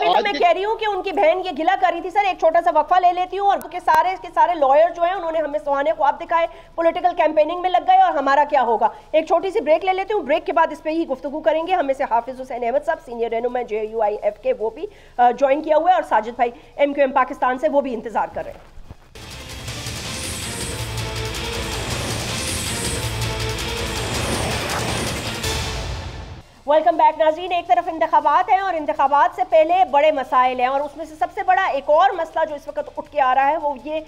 तो मैं कह रही हूँ कि उनकी बहन ये गिला कर रही थी। सर एक छोटा सा वक्फा ले लेती हूँ, और के सारे लॉयर जो हैं उन्होंने हमें सुहाने ख्वाब दिखाए, पॉलिटिकल कैंपेनिंग में लग गए, और हमारा क्या होगा। एक छोटी सी ब्रेक ले लेती हूँ, ब्रेक के बाद इस पे ही गुफ्तगू करेंगे। हमें से हाफिज हुसैन अहमद साहब सीनियर रहनुमा JUIF के, वो भी ज्वाइन किया हुआ है, और साजिद भाई MQM पाकिस्तान से, वो भी इंतजार कर रहे हैं। वेलकम बैक नाज़रीन। एक तरफ इंतखाबात हैं और इंतखाबात से पहले बड़े मसाइल हैं, और उसमें से सबसे बड़ा एक और मसला जो इस वक्त उठ के आ रहा है वो ये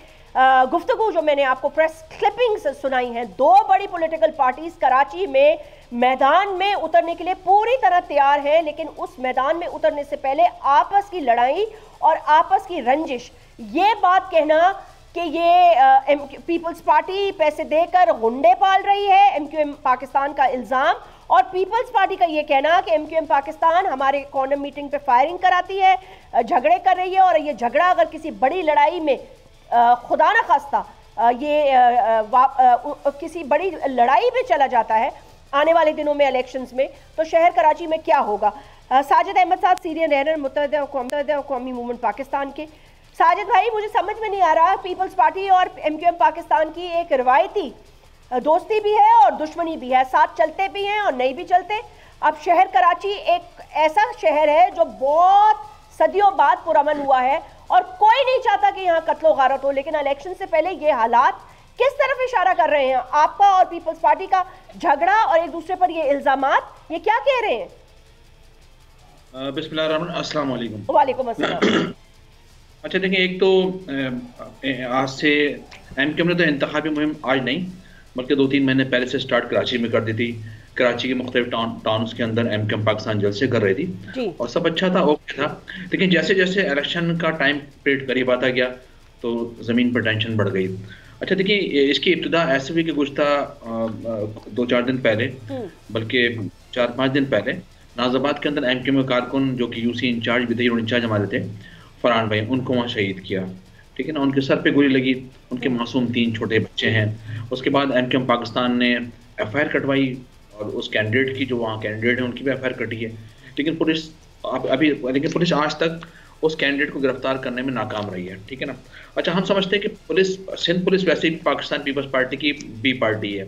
गुफ्तगू जो मैंने आपको प्रेस क्लिपिंग्स सुनाई हैं। 2 बड़ी पॉलिटिकल पार्टीज कराची में मैदान में उतरने के लिए पूरी तरह तैयार हैं, लेकिन उस मैदान में उतरने से पहले आपस की लड़ाई और आपस की रंजिश, ये बात कहना कि ये पीपल्स पार्टी पैसे देकर गुंडे पाल रही है, MQM पाकिस्तान का इल्ज़ाम, और पीपल्स पार्टी का ये कहना कि MQM पाकिस्तान हमारे कॉर्नर मीटिंग पे फायरिंग कराती है, झगड़े कर रही है, और ये झगड़ा अगर किसी बड़ी लड़ाई में खुदा न खास्ता किसी बड़ी लड़ाई में चला जाता है आने वाले दिनों में इलेक्शंस में, तो शहर कराची में क्या होगा। साजिद अहमद साहब सीनियर रहनुमा मुत्तहिदा कौमी मूवमेंट पाकिस्तान के। साजिद भाई, मुझे समझ में नहीं आ रहा, पीपल्स पार्टी और MQM पाकिस्तान की एक रिवायती दोस्ती भी है और दुश्मनी भी है, साथ चलते भी हैं और नहीं भी चलते। अब शहर कराची एक ऐसा शहर है जो बहुत सदियों बाद पुरअमन हुआ है, और कोई नहीं चाहता कि यहाँ कत्लो गारत हो, लेकिन इलेक्शन से पहले ये हालात किस तरफ इशारा कर रहे हैं? आपका और पीपल्स पार्टी का झगड़ा और एक दूसरे पर ये इल्जामात, ये क्या कह रहे हैं? बिस्मिल्लाह, अस्सलाम वालेकुम। वालेकुम अस्सलाम। अच्छा देखिए, एक तो आज से MQM ने तो इंतखाबी मुहिम आज नहीं बल्कि 2-3 महीने पहले से स्टार्ट कराची में कर दी थी। कराची के मुख्तलिफ टाउन्स के अंदर MQM पाकिस्तान जलसे कर रही थी और सब अच्छा था, ओके था। लेकिन जैसे जैसे इलेक्शन का टाइम पीरियड करीब आता गया तो ज़मीन पर टेंशन बढ़ गई। अच्छा देखिए, इसकी इब्तिदा ऐसे हुई कि गुज़श्ता 2-4 दिन पहले, बल्कि 4-5 दिन पहले, नाज़ाबाद के अंदर MQM के कारकुन जो कि UC इंचार्ज, विदेही इंचार्ज हमारे थे, फरहान भाई, उनको वहाँ शहीद किया। ठीक है ना, उनके सर पे गोली लगी, उनके मासूम 3 छोटे बच्चे हैं। उसके बाद MQM पाकिस्तान ने FIR कटवाई, और उस कैंडिडेट की, जो वहाँ कैंडिडेट है, उनकी भी FIR कटी है। लेकिन पुलिस आज तक उस कैंडिडेट को गिरफ्तार करने में नाकाम रही है। ठीक है ना। अच्छा, हम समझते हैं कि सिंध पुलिस वैसे भी पाकिस्तान पीपल्स पार्टी की बी पार्टी है,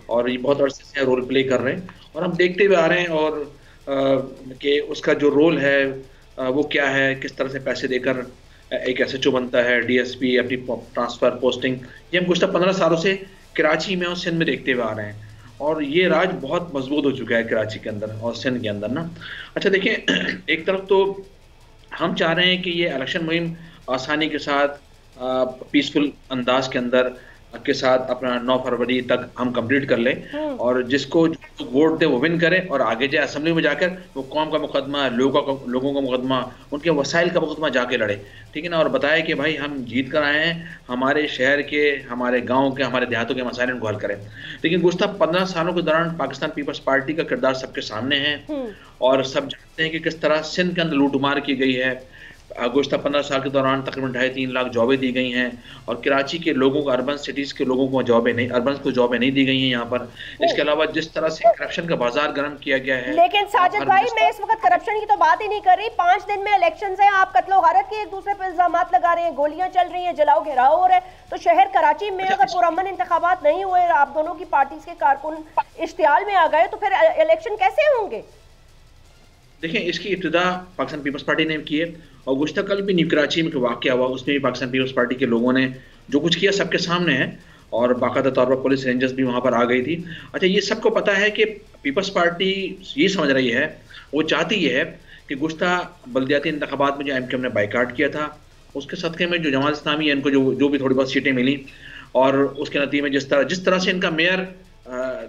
और ये बहुत अरसे से रोल प्ले कर रहे हैं, और हम देखते हुए आ रहे हैं, और कि उसका जो रोल है वो क्या है, किस तरह से पैसे देकर एक SHO बनता है, DSP, अपनी ट्रांसफर पोस्टिंग, ये हम गुज़श्ता 15 सालों से कराची में और सिंध में देखते हुए आ रहे हैं, और ये राज बहुत मजबूत हो चुका है कराची के अंदर और सिंध के अंदर ना। अच्छा देखिए, एक तरफ तो हम चाह रहे हैं कि ये इलेक्शन मुहिम आसानी के साथ पीसफुल अंदाज के अंदर के साथ अपना 9 फरवरी तक हम कंप्लीट कर लें और जिसको वोट दे वो विन करे और आगे जाए असेंबली में जाकर वो कौम का मुकदमा, लोगों का मुकदमा, उनके वसाइल का मुकदमा जाके लड़े, ठीक है ना, और बताए कि भाई हम जीत कर आए हैं, हमारे शहर के, हमारे गांव के, हमारे देहातों के मसाइल को हल करें। लेकिन गुज़श्ता 15 सालों के दौरान पाकिस्तान पीपल्स पार्टी का किरदार सबके सामने है और सब जानते हैं कि किस तरह सिंध के अंदर लूटमार की गई है। गुज़श्ता 15 साल के दौरान तकरीबन 2.5-3 लाख जॉबें दी गई हैं और कराची के लोगों को, अर्बन सिटीज के लोगों को जॉबें नहीं, अर्बन को जॉबें नहीं दी गई हैं यहाँ पर। इसके अलावा जिस तरह से करप्शन का बाजार गर्म किया गया है। लेकिन साजिद भाई, मैं इस वक्त करप्शन की तो बात ही नहीं कर रही। 5 दिन में इलेक्शंस हैं, आप कत्लो गारत के एक दूसरे पर इल्जामात लगा रहे हैं, गोलियां चल रही हैं, जलाओ घेराव हो रहा है। तो शहर कराची में अगर पुरअमन इंतखाबात नहीं हुए, आप दोनों की पार्टी के कारकुन इश्तियाल में आ गए, तो फिर इलेक्शन कैसे होंगे? देखिए, इसकी इब्तिदा पाकिस्तान पीपल्स पार्टी ने की है और गुज़श्ता कल भी न्यू कराची में वाक़या हुआ, उसमें भी पाकिस्तान पीपल्स पार्टी के लोगों ने जो कुछ किया सबके सामने है और बाकायदा तौर पर पुलिस रेंजर्स भी वहाँ पर आ गई थी। अच्छा, ये सबको पता है कि पीपल्स पार्टी ये समझ रही है, वो चाहती ये है कि गुज़श्ता बल्दियाती इंतखाबात में जो MKM ने बाइकाट किया था, उसके सदक़े में जो जमात इस्लामी है, इनको जो भी थोड़ी बहुत सीटें मिली और उसके नतीजे में जिस तरह से इनका मेयर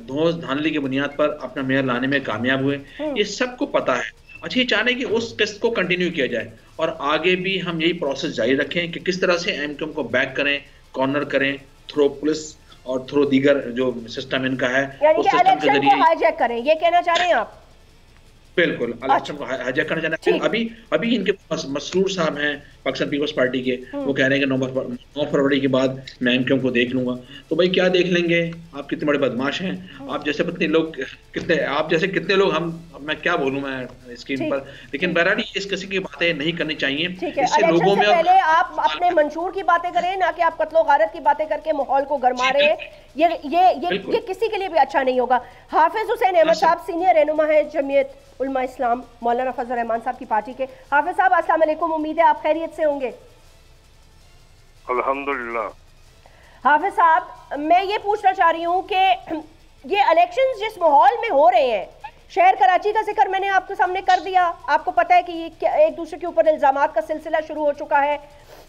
धौंस धांधली की बुनियाद पर अपना मेयर लाने में कामयाब हुए, ये सबको पता है। अच्छा, ये चाहने कि उस किस्त को कंटिन्यू किया जाए और आगे भी हम यही प्रोसेस जारी रखें कि किस तरह से MKM को बैक करें, कॉर्नर करें थ्रू पुलिस और थ्रू दीगर जो सिस्टम इनका है, उस सिस्टम के जरिए हाईजैक करें, ये कहना चाह रहे हैं आप? बिल्कुल, इलेक्शन को हाईजैक करना चाहते हैं। अभी इनके पास मसरूर साहब हैं पाकिस्तान पीपल्स पार्टी के, वो कह रहे हैं कि 9 फरवरी के बाद मैं MKM को देख लूंगा। तो भाई क्या देख लेंगे, आप कितने बड़े बदमाश हैं, आप जैसे कितने लोग हम, मैं क्या बोलूं मैं स्क्रीन पर, लेकिन बहरहाल इस किस्म की बातें नहीं करनी चाहिए। इससे लोगों में पहले आप अपने मंशूर की बातें करें, ना कि आप कत्लो गारत की बातें करके माहौल को गरमा रहे हैं। ये किसी के लिए भी अच्छा नहीं होगा। हाफिज हुसैन अहमद साहब सीनियर रहनुमा है जमीयत उलमा इस्लाम, मौलाना फजल रहमान साहब की पार्टी के। हाफिज साहब, अस्सलाम वालेकुम, उम्मीद है आप खैरियत से होंगे। अल्हम्दुलिल्लाह। हाफिज साहब, मैं ये पूछना चाह रही हूँ कि ये इलेक्शंस जिस माहौल में हो रहे हैं, शहर कराची का जिक्र मैंने आपके सामने कर दिया, आपको पता है कि ये एक दूसरे के ऊपर इल्जामात का सिलसिला शुरू हो चुका है।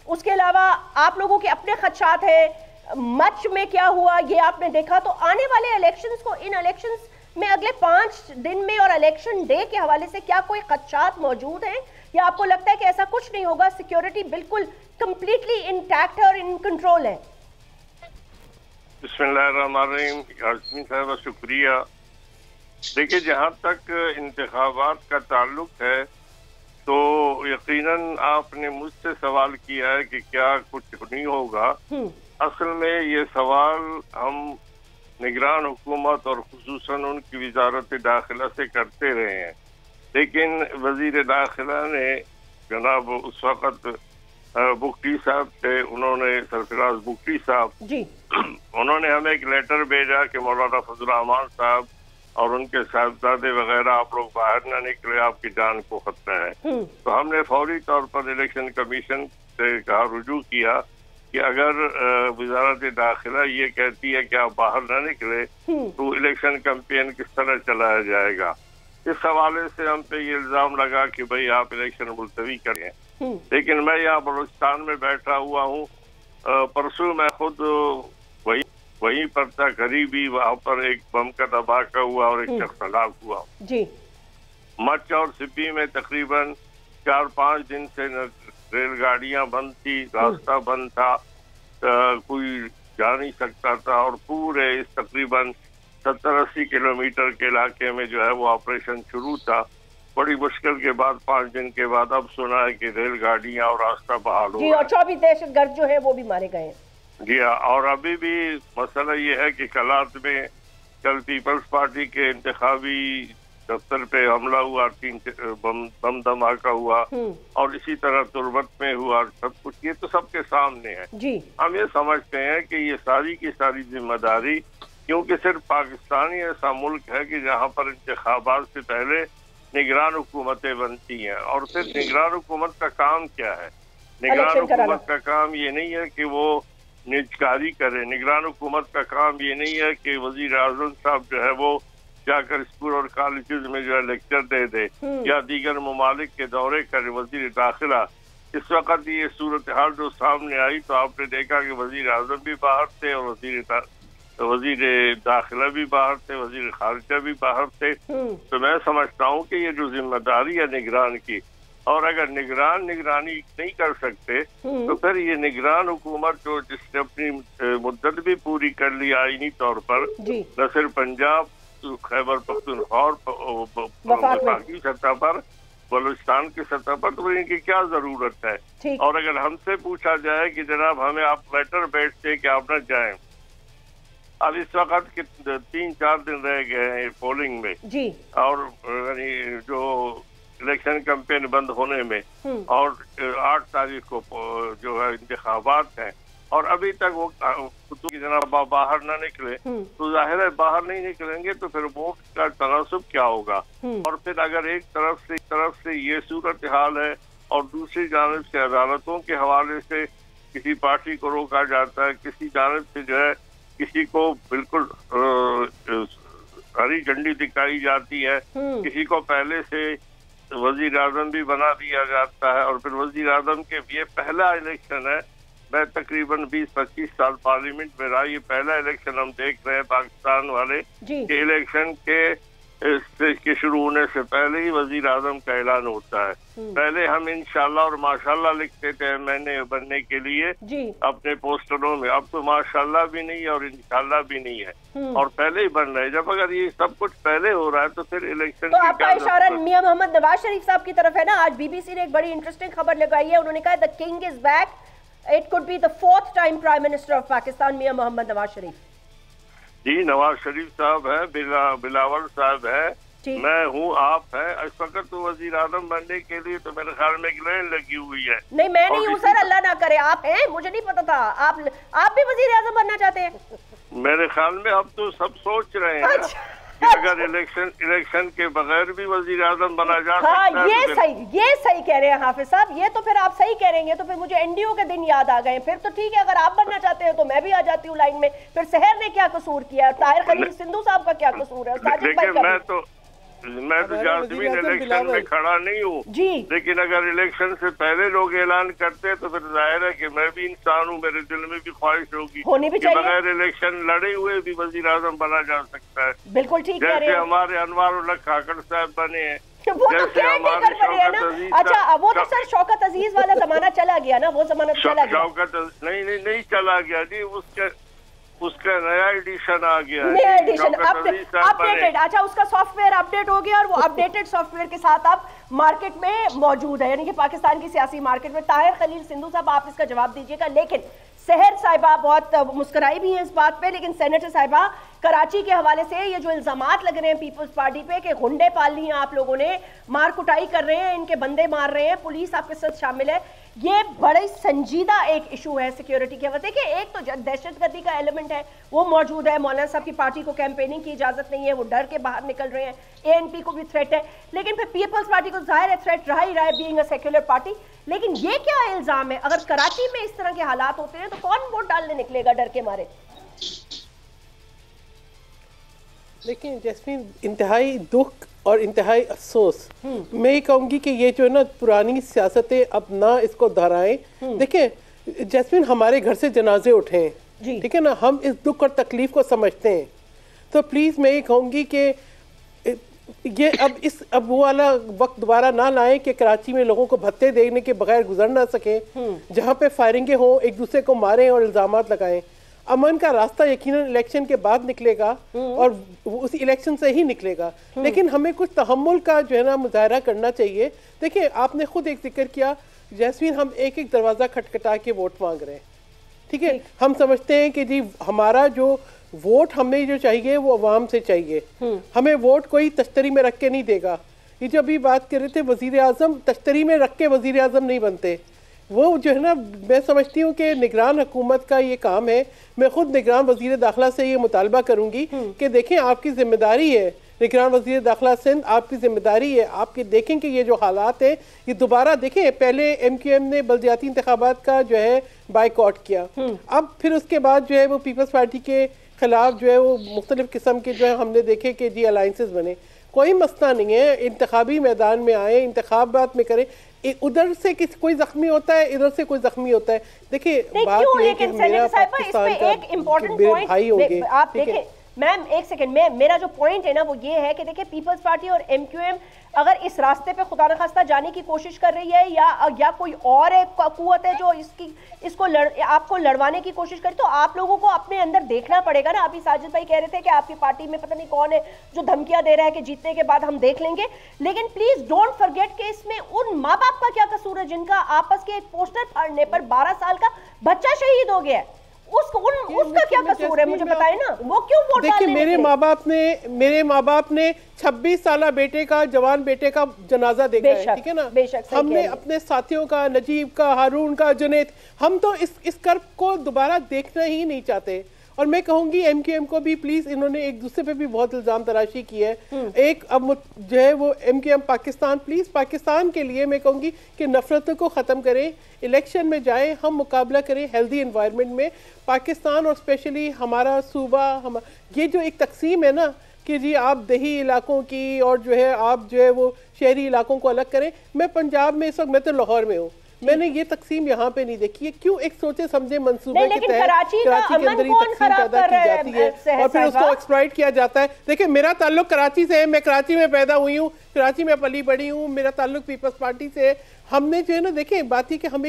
उसके अलावा आप लोगों के अपने खदशात हैं, मच में क्या हुआ ये आपने देखा। तो आने वाले इलेक्शंस को, इन इलेक्शंस में अगले 5 दिन में और इलेक्शन डे के हवाले से क्या कोई खदशात मौजूद हैं, या आपको लगता है कि ऐसा कुछ नहीं होगा, सिक्योरिटी बिल्कुल कंप्लीटली इंटैक्ट है और इन कंट्रोल है? बिस्मिल्लाहिर्रहमानिर्रहीम। यास्मीन साहब, शुक्रिया। देखिए, जहाँ तक इंतखाबात का ताल्लुक है तो यकीनन आपने मुझसे सवाल किया है कि क्या कुछ नहीं होगा। असल में ये सवाल हम निगरान हुकूमत और खुसूसन उनकी वजारत दाखिला से करते रहे हैं, लेकिन वजीर दाखिला ने जनाब उस वक़्त बुख्ती साहब थे, उन्होंने सरफराज बुख्ती साहब जी, उन्होंने हमें एक लेटर भेजा कि मौलाना फजल रहमान साहब और उनके साहबजादे वगैरह आप लोग बाहर ना निकले, आपकी जान को खतरा है। तो हमने फौरी तौर पर इलेक्शन कमीशन से कहा, रुजू किया कि अगर वजारत दाखिला ये कहती है कि आप बाहर ना निकले तो इलेक्शन कैंपेन किस तरह चलाया जाएगा। इस हवाले से हम पे ये इल्जाम लगा कि भाई आप इलेक्शन मुलतवी करें, लेकिन मैं यहाँ बलूचिस्तान में बैठा हुआ हूँ। परसों मैं खुद वहीं पर था, करीबी वहाँ पर एक बम का धमाका हुआ और एक शख्स हलाक हुआ जी। मच और सिब्बी में तकरीबन 4-5 दिन से रेलगाड़ियां बंद थी, रास्ता बंद था, कोई जा नहीं सकता था और पूरे इस तकरीबन 70-80 किलोमीटर के इलाके में जो है वो ऑपरेशन शुरू था। बड़ी मुश्किल के बाद 5 दिन के बाद अब सुना है कि रेलगाड़ियां और रास्ता बहाल हो गया और 24 दहशतगर्द जो है वो भी मारे गए। जी हाँ, और अभी भी मसला ये है कि कलात में कल पीपल्स पार्टी के इंतखाबी दफ्तर पे हमला हुआ, 3 बम धमाका हुआ और इसी तरह तुर्बत में हुआ, सब कुछ ये तो सबके सामने है जी। हम ये समझते हैं कि ये सारी की सारी जिम्मेदारी, क्योंकि सिर्फ पाकिस्तान ही ऐसा मुल्क है कि जहाँ पर इंतखाबात से पहले निगरान हुकूमतें बनती हैं, और सिर्फ निगरान हुकूमत का काम क्या है? निगरान हुकूमत का काम ये नहीं है कि वो निजकारी करे, निगरान हुकूमत का काम ये नहीं है कि वजीर आज़म साहब जो है वो जाकर स्कूल और कॉलेज में जो है लेक्चर दे दे या दीगर ममालिक के दौरे करे वजीर दाखिला। इस वक्त ये सूरत हाल जो सामने आई तो आपने देखा कि वजीर आजम भी बाहर थे और वजीर दाखिला भी बाहर थे, वजीर खारजा भी बाहर थे। तो मैं समझता हूँ कि ये जो जिम्मेदारी है निगरान की, और अगर निगरानी नहीं कर सकते तो फिर ये निगरान हुकूमत जो जिसने अपनी मुद्दत भी पूरी कर ली आईनी तौर पर, न सिर्फ पंजाब, खैबर पख्तूनख्वा और वफाकी सतह पर, बलूचिस्तान की सतह पर, तो इनकी क्या जरूरत है। और अगर हमसे पूछा जाए कि जनाब हमें आप लेटर बैठते कि आप न जाएं, अब इस वक्त के 3-4 दिन रह गए हैं पोलिंग में जी, और जो इलेक्शन कैंपेन बंद होने में, और 8 तारीख को जो है इंतखाबात हैं, और अभी तक वो की जनाब बाहर ना निकले, तो जाहिर है बाहर नहीं निकलेंगे तो फिर वोट का तनासुब क्या होगा। और फिर अगर एक तरफ से ये सूरत हाल है और दूसरी जानिब से अदालतों के हवाले से किसी पार्टी को रोका जाता है, किसी जानिब से जो है किसी को बिल्कुल हरी झंडी दिखाई जाती है, किसी को पहले से वजीर आजम भी बना दिया जाता है, और फिर वजीर आजम के ये पहला इलेक्शन है, मैं तकरीबन 20-25 साल पार्लियामेंट में रहा, ये पहला इलेक्शन हम देख रहे हैं पाकिस्तान वाले के इलेक्शन के शुरू होने से पहले ही वजीर आजम का ऐलान होता है। पहले हम इंशाल्लाह और माशाल्लाह लिखते थे मैंने बनने के लिए अपने पोस्टरों में, अब तो माशाल्लाह भी नहीं है और इंशाल्लाह भी नहीं है, और पहले ही बन रहे हैं। जब अगर ये सब कुछ पहले हो रहा है तो फिर इलेक्शन तो आपका इशारा मियां मोहम्मद नवाज शरीफ साहब की तरफ है ना। आज बीबीसी ने एक बड़ी इंटरेस्टिंग खबर लगाई है, उन्होंने कहा the king is back, it could be the 4th time prime minister of Pakistan Mian Mohammad Nawaz Sharif. जी, नवाज शरीफ साहब है, बिलावल साहब है, मैं हूँ, आप है। इस वक्त तो वजीर आजम बनने के लिए तो मेरे ख्याल में एक लाइन लगी हुई है। नहीं, मैं नहीं हूँ सर, अल्लाह ना करे, आप हैं, मुझे नहीं पता था। आप भी वजीर आजम बनना चाहते हैं? मेरे ख्याल में अब तो सब सोच रहे हैं कि अगर इलेक्शन के बगैर भी वजीर आजम बना जा सकता है। ये सही कह रहे हैं हाफिज साहब, ये तो फिर आप सही कह रहे हैं। तो फिर मुझे एनडीओ के दिन याद आ गए। फिर तो ठीक है, अगर आप बनना चाहते हैं तो मैं भी आ जाती हूँ लाइन में। फिर सहर ने क्या कसूर किया, ताहिर खलील सिंधु साहब का क्या कसूर है? मैं तो जासमीन इलेक्शन में खड़ा नहीं हूँ, लेकिन अगर इलेक्शन से पहले लोग ऐलान करते तो फिर जाहिर है कि मैं भी इंसान हूँ, मेरे दिल में भी ख्वाहिश होगी कि बगैर इलेक्शन लड़े हुए भी वजीर आजम बना जा सकता है। बिल्कुल ठीक, जैसे हमारे अनवार उल्लाह खाकड़ साहब बने हैं, जैसे हमारे शौकत अजीज। अच्छा, वो तो सर शौकत अजीज वाला जमाना चला गया ना, वो जमाना चला गया। शौकत नहीं चला गया जी, उसका नया एडिशन आ गया, नया एडिशन अपडेटेड। अच्छा, उसका सॉफ्टवेयर अपडेट हो गया और वो अपडेटेड सॉफ्टवेयर के साथ अब मार्केट में मौजूद है, यानी कि पाकिस्तान की सियासी मार्केट में। ताहिर खलील सिंधु साहब, आप इसका जवाब दीजिएगा। लेकिन सहर साहिबा बहुत मुस्कुराई भी है इस बात पे, लेकिन सेनेटर साहिबा कराची के हवाले से ये जो इल्जामात लग रहे हैं पीपल्स पार्टी पे कि गुंडे पाल ली हैं आप लोगों ने, मार कुटाई कर रहे हैं, इनके बंदे मार रहे हैं, पुलिस आपके साथ शामिल है, ये बड़ी संजीदा एक इशू है सिक्योरिटी के वजह। देखिए, एक तो दहशतगर्दी का एलिमेंट है, वो मौजूद है। मौलाना साहब की पार्टी को कैंपेनिंग की इजाजत नहीं है, वो डर के बाहर निकल रहे हैं। एएनपी को भी थ्रेट है, लेकिन फिर पीपल्स पार्टी को जाहिर है थ्रेट रहा ही रहा है, बीइंग अ सेक्युलर पार्टी। लेकिन ये क्या इल्जाम है, अगर कराची में इस तरह के हालात होते हैं तो कौन वोट डालने निकलेगा डर के मारे? लेकिन जैस्मीन, इंतहाई दुख और इंतहाई अफसोस, मैं ये कहूँगी कि ये जो है ना पुरानी सियासतें अब ना इसको दोहराएं। देखिए जैस्मीन, हमारे घर से जनाजे उठे हैं, ठीक है ना, हम इस दुख और तकलीफ को समझते हैं, तो प्लीज़ मैं ये कहूँगी कि ये अब वो वाला वक्त दोबारा ना लाएं कि कराची में लोगों को भत्ते देने के बगैर गुजर ना सके, जहाँ पे फायरिंगें हों, एक दूसरे को मारें और इल्जामात लगाएं। अमन का रास्ता यकीनन इलेक्शन के बाद निकलेगा और उस इलेक्शन से ही निकलेगा, लेकिन हमें कुछ तहम्मुल का जो है ना मुजाहरा करना चाहिए। देखिए, आपने खुद एक जिक्र किया जैस्मीन, हम एक एक दरवाज़ा खटखटा के वोट मांग रहे हैं, ठीक है। हम समझते हैं कि जी हमारा जो वोट हमें जो चाहिए वो अवाम से चाहिए, हमें वोट कोई तश्तरी में रख के नहीं देगा। ये जो अभी बात कर रहे थे वज़ीर आज़म, तश्तरी में रख के वज़ीर आज़म नहीं बनते, वो जो है ना, मैं समझती हूँ कि निगरान हुकूमत का ये काम है। मैं खुद निगरान वज़ीर दाखिला से ये मुतालबा करूँगी कि देखें, आपकी जिम्मेदारी है, निगरान वज़ीर दाखिला सिंध, आपकी जिम्मेदारी है, आपके देखें कि ये जो हालात हैं ये दोबारा देखें। पहले MQM ने बल्दियाती इंतखाबात का जो है बाइकआउट किया, अब फिर उसके बाद जो है वो पीपल्स पार्टी के खिलाफ जो है वो मुख्तलिफ किस्म के जो है हमने देखे कि जी अलाइंसेस बने। कोई मसला नहीं है, इंतखाबी मैदान में आए, इंतखाबात में करें। उधर से कोई जख्मी होता है, इधर से कोई जख्मी होता है। देखिए बात ये है कि मेरा पाकिस्तान का एक इम्पोर्टेंट पॉइंट आप देखें मैम, एक सेकंड में, मेरा जो पॉइंट है ना वो ये है कि देखिए पीपल्स पार्टी और एमक्यूएम अगर इस रास्ते पे खुदा न खास्ता जाने की कोशिश कर रही है या कोई और एक कुव्वत है जो इसको आपको लड़वाने की कोशिश करे, तो आप लोगों को अपने अंदर देखना पड़ेगा ना। अभी साजिद भाई कह रहे थे कि आपकी पार्टी में पता नहीं कौन है जो धमकियां दे रहा है कि जीतने के बाद हम देख लेंगे, लेकिन प्लीज डोंट फॉरगेट कि इसमें उन माँ बाप का क्या कसूर है जिनका आपस के एक पोस्टर फाड़ने पर 12 साल का बच्चा शहीद हो गया है। उसका क्या कसूर है, मुझे बताएं ना, वो क्यों वोट डालने? देखिए मेरे माँ बाप ने 26 साल बेटे का, जवान बेटे का जनाजा देखा है, ठीक है ना। हमने अपने साथियों का, नजीब का, हारून का, जुनैद, हम तो इस कर्ब को दोबारा देखना ही नहीं चाहते। और मैं कहूंगी एमक्यूएम को भी प्लीज, इन्होंने एक दूसरे पे भी बहुत इल्जाम तराशी की है। एक अब जो है वो एमक्यूएम पाकिस्तान, प्लीज पाकिस्तान के लिए मैं कहूंगी कि नफरतों को ख़त्म करें, इलेक्शन में जाएं, हम मुकाबला करें हेल्दी एनवायरनमेंट में। पाकिस्तान और स्पेशली हमारा सूबा, ये जो एक तकसीम है ना कि जी आप दही इलाकों की और जो है आप जो है वो शहरी इलाकों को अलग करें। मैं पंजाब में इस वक्त, मैं तो लाहौर में हूँ, मैंने ये तकसीम यहाँ पे नहीं देखी है। क्यों एक सोचे समझे मंसूबे के तहत कराची के अंदर ही तकसीम पैदा की जाती है और फिर उसको एक्सप्लॉइट किया जाता है। देखिए मेरा ताल्लुक कराची से है, मैं कराची में पैदा हुई हूँ, कराची में पली बड़ी हूँ, मेरा ताल्लुक पीपल्स पार्टी से है। हमने जो है ना, देखें बात ही कि हम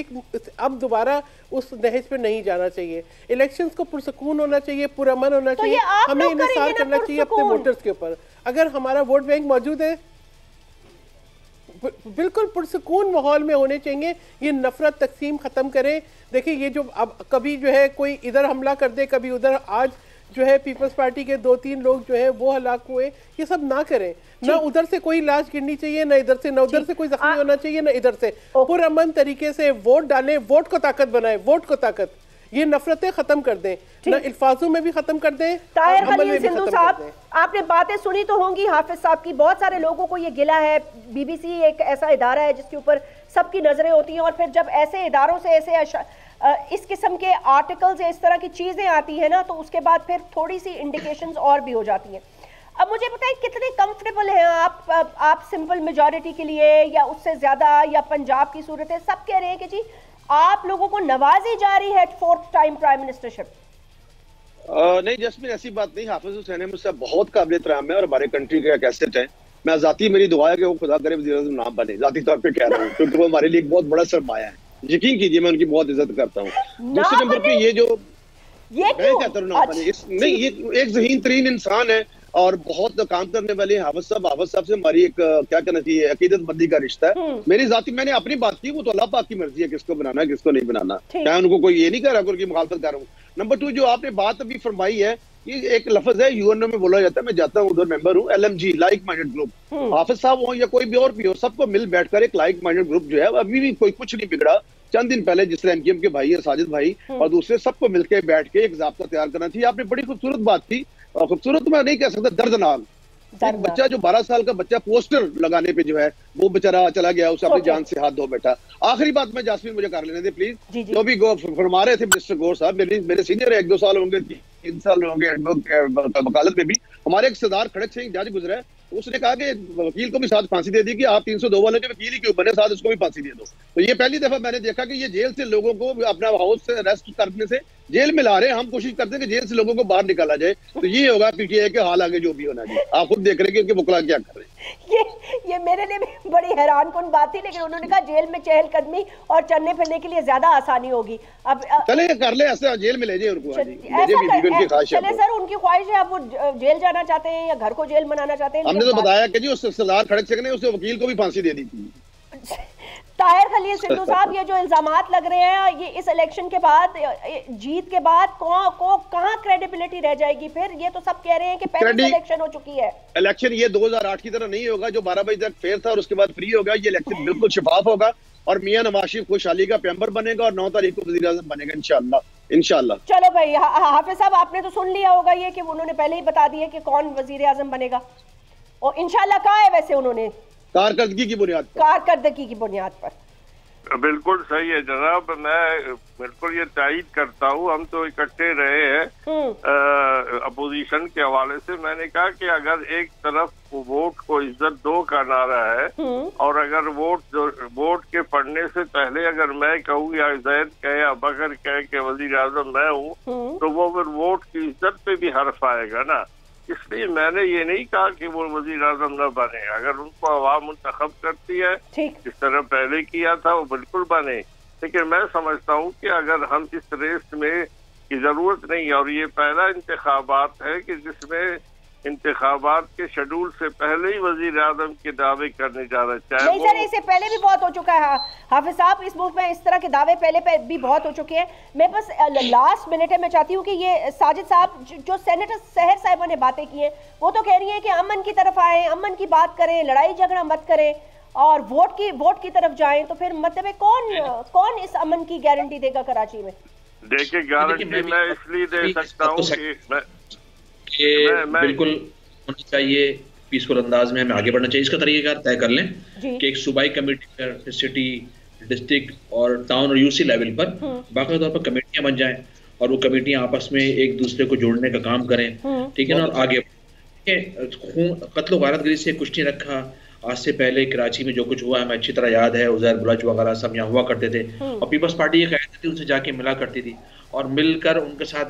अब दोबारा उस नहज पे नहीं जाना चाहिए। इलेक्शंस को पुरसकून होना चाहिए, पुरअमन होना चाहिए, हमें इंतजार करना चाहिए अपने वोटर्स के ऊपर। अगर हमारा वोट बैंक मौजूद है, बिल्कुल पुरसकून माहौल में होने चाहिए। ये नफरत तकसीम खत्म करें। देखिए ये जो अब कभी जो है कोई इधर हमला कर दे, कभी उधर, आज जो है पीपल्स पार्टी के 2-3 लोग जो है वो हलाक हुए, ये सब ना करें। ना उधर से कोई लाश गिरनी चाहिए, ना इधर से, ना उधर से कोई जख्मी होना चाहिए, ना इधर से। पुरअमन तरीके से वोट डालें, वोट को ताकत बनाएं, वोट को ताकत, ये नफरतें खत्म कर दें, ना अल्फाजों में भी खत्म कर दें। ताहिर खलील सिंधु साहब, आपने बातें सुनी तो होंगी हाफिज साहब की। बहुत सारे लोगों को ये गिला है, बीबीसी एक ऐसा इदारा है जिसके ऊपर सबकी नजरें होती हैं, और फिर जब ऐसे इदारों से ऐसे इस किस्म के आर्टिकल्स या इस तरह की चीजें आती है ना, तो उसके बाद फिर थोड़ी सी इंडिकेशंस और भी हो जाती हैं। अब मुझे बताएं कितने कंफर्टेबल हैं आप सिंपल मेजॉरिटी के लिए, या उससे ज्यादा, या पंजाब की सूरत है, सब कह रहे हैं कि जी आप लोगों को नवाजी जा रही है 4th टाइम प्राइम मिनिस्टरशिप। नहीं जस्मीन, ऐसी बात नहीं। हाफिज हुसैन मुझसे बहुत काबिल एहतराम है और हमारे कंट्री का कैसेट है। मैं जाती, मेरी दुआ है कि वो खुदा करे वज़ीर-ए-आज़म ना बने, जाती तौर पे कह रहा हूँ, क्योंकि वो हमारे लिए एक बहुत बड़ा सरमाया है। यकीन कीजिए मैं उनकी बहुत इज्जत करता हूँ। दूसरे नंबर पे ये जो मैं कहता हूँ ना बने, नहीं ये एक ज़हीन तरीन इंसान है और बहुत काम करने वाले हाफिज साहब से हमारी एक क्या कहना चाहिए अकीदत बंदी का रिश्ता है। मेरी जाती, मैंने अपनी बात की, वो तो अल्लाह पाक की मर्जी है किसको बनाना है किसको नहीं बनाना। मैं उनको कोई ये नहीं कह रहा कि उनकी मुखालफत कर रहा हूँ। नंबर 2, जो आपने बात अभी फरमाई है, ये एक लफ्ज है यूएनओ में बोला जाता है, मैं जाता हूँ उधर मेंबर हूँ, LMG लाइक माइंडेड ग्रुप। हाफिज साहब हो या कोई भी और भी हो, सबको मिल बैठकर एक लाइक माइंडेड ग्रुप जो है, अभी भी कोई कुछ नहीं बिगड़ा। चंद दिन पहले जिस तरह एमक्यूएम के भाई है साजिद भाई और दूसरे, सबको मिलकर बैठ के एक ज़ाब्ता तैयार करना चाहिए। आपने बड़ी खूबसूरत बात की, खूबसूरत मैं नहीं कह सकता, दर्दनाक। एक बच्चा जो 12 साल का बच्चा पोस्टर लगाने पे जो है वो बेचारा चला गया, उसे अपनी जान से हाथ धो बैठा। आखिरी बात मैं जासमीन मुझे कर लेने दे प्लीज। जो भी फरमा रहे थे मिनिस्टर गौर साहब, मेरे सीनियर है, 1-2 साल होंगे, 3 साल होंगे वकालत में भी। हमारे एक सरदार खड़क सिंह जज गुजरा है, उसने कहा कि वकील को भी साथ फांसी दे दी कि आप 302 वाले के वकील ही क्यों बने, साथ उसको भी फांसी दे दो। तो ये पहली दफा मैंने देखा कि ये जेल से लोगों को अपना हाउस से अरेस्ट करने से जेल में ला रहे हैं। हम कोशिश करते हैं कि जेल से लोगों को बाहर निकाला जाए, तो ये होगा पीटीआई के हाल आगे जो भी होना चाहिए। आप खुद देख रहे हैं कि उनके वकील क्या कर रहे हैं। ये मेरे लिए भी बड़ी हैरान कुन बात थी, लेकिन उन्होंने कहा जेल में चहलकदमी और चलने फिरने के लिए ज्यादा आसानी होगी। अब चले कर ले, ऐसे जेल में ले जाए उनको, चले सर, उनकी ख्वाहिश है, अब वो जेल जाना चाहते हैं या घर को जेल बनाना चाहते हैं। हमने तो बताया कि जी उस सरदार खड़क सिंह ने उस वकील को भी फांसी दे दी थी। ताहिर खलील सिंधु साहब, ये जो इल्जामात लग रहे हैं, ये इस इलेक्शन के बाद, जीत के बाद कहाँ क्रेडिबिलिटी रह जाएगी फिर? ये तो सब कह रहे हैं कि पहले इलेक्शन हो चुकी है। इलेक्शन ये 2008 की तरह नहीं होगा जो 12 बजे तक फेयर था और उसके बाद फ्री होगा। ये इलेक्शन बिल्कुल शफाफ होगा और मियां नवाज शरीफ खुशहाली का पैम्बर बनेगा और 9 तारीख को वज़ीर-ए-आज़म बनेगा इंशाअल्लाह। चलो भाई, हाफिज साहब आपने तो सुन लिया होगा ये कि उन्होंने पहले ही बता दिया कि कौन वज़ीर-ए-आज़म बनेगा, और इंशाअल्लाह कहा है वैसे उन्होंने कारकर्दगी की बुनियाद पर। कारकर्दगी की बुनियाद पर। बिल्कुल सही है जनाब, मैं बिल्कुल ये तायद करता हूँ। हम तो इकट्ठे रहे हैं अपोजिशन के हवाले से। मैंने कहा कि अगर एक तरफ वोट को इज्जत दो का नारा है और अगर वोट के पढ़ने से पहले अगर मैं कहूँ या जैद कहे या बकर कहे कि वजीर आजम मैं हूँ, तो वो फिर वोट की इज्जत पे भी हर्फ आएगा ना। इसलिए मैंने ये नहीं कहा कि वो वजीर आजम न बने। अगर उनको अवाम मुंतखब करती है जिस तरह पहले किया था, वो बिल्कुल बने। लेकिन मैं समझता हूँ कि अगर हम इस रेस में की जरूरत नहीं है, और ये पहला इंतखाबात है कि जिसमें इंतखाबात के शेड्यूल से पहले ही वजीर आजम के दावे करने जा रहे हैं। नहीं सर, इससे पहले भी बहुत हो चुका है हाफिज साहब, इस मुल्क में इस तरह के दावे पहले भी बहुत हो चुके हैं। मैं बस लास्ट मिनट है, मैं चाहती हूँ कि ये साजिद साहब जो सेनेटर सहर साहिबा ने बातें की हैं, वो तो कह रही है कि अमन की तरफ आए, अमन की बात करें, लड़ाई झगड़ा मत करें और वोट की तरफ जाएं। तो फिर मतलब कौन इस अमन की गारंटी देगा कराची में? देखिए गारंटी मैं इसलिए दे सकता हूँ कि बिल्कुल होना चाहिए, पीसफुल अंदाज में हमें आगे बढ़ना चाहिए। इसका तरीकेकार तय कर लें कि एक सूबाई कमेटी पर सिटी, डिस्ट्रिक्ट और टाउन और यूसी लेवल पर बाकायदा तौर पर कमेटियां बन जाएं और वो कमेटियां आपस में एक दूसरे को जोड़ने का काम करें, ठीक है ना। और आगे कत्ल गारतगिरी से कुछ नहीं रखा। आज से पहले कराची में जो कुछ हुआ हमें अच्छी तरह याद है। उज़ैर बुलच वगैरह सब यहाँ हुआ करते थे और पीपल्स पार्टी ये कहती थी, उनसे जाके मिला करती थी और मिलकर उनके साथ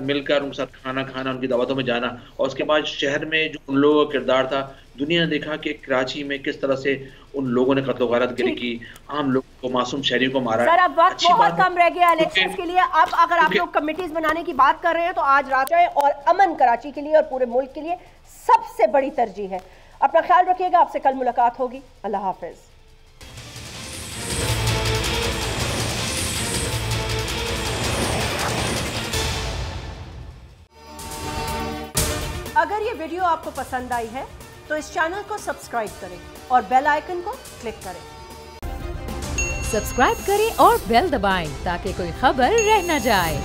खाना खाना, उनकी दावतों में जाना। और उसके बाद शहर में जो उन लोगों का किरदार था, दुनिया ने देखा कि कराची में किस तरह से उन लोगों ने कत्ल गारतगिरी की, आम लोगों को, मासूम शहरियों को मारा। सर अब वक्त बहुत कम रह गया इलेक्शंस के लिए। अब अगर आप लोग कमेटीज बनाने की बात कर रहे हैं तो आज रात और अमन कराची के लिए और पूरे मुल्क के लिए सबसे बड़ी तरजीह है। अपना ख्याल रखिएगा, आपसे कल मुलाकात होगी। अल्लाह हाफिज। अगर ये वीडियो आपको पसंद आई है तो इस चैनल को सब्सक्राइब करें और बेल आइकन को क्लिक करें। सब्सक्राइब करें और बेल दबाएं ताकि कोई खबर रह न जाए।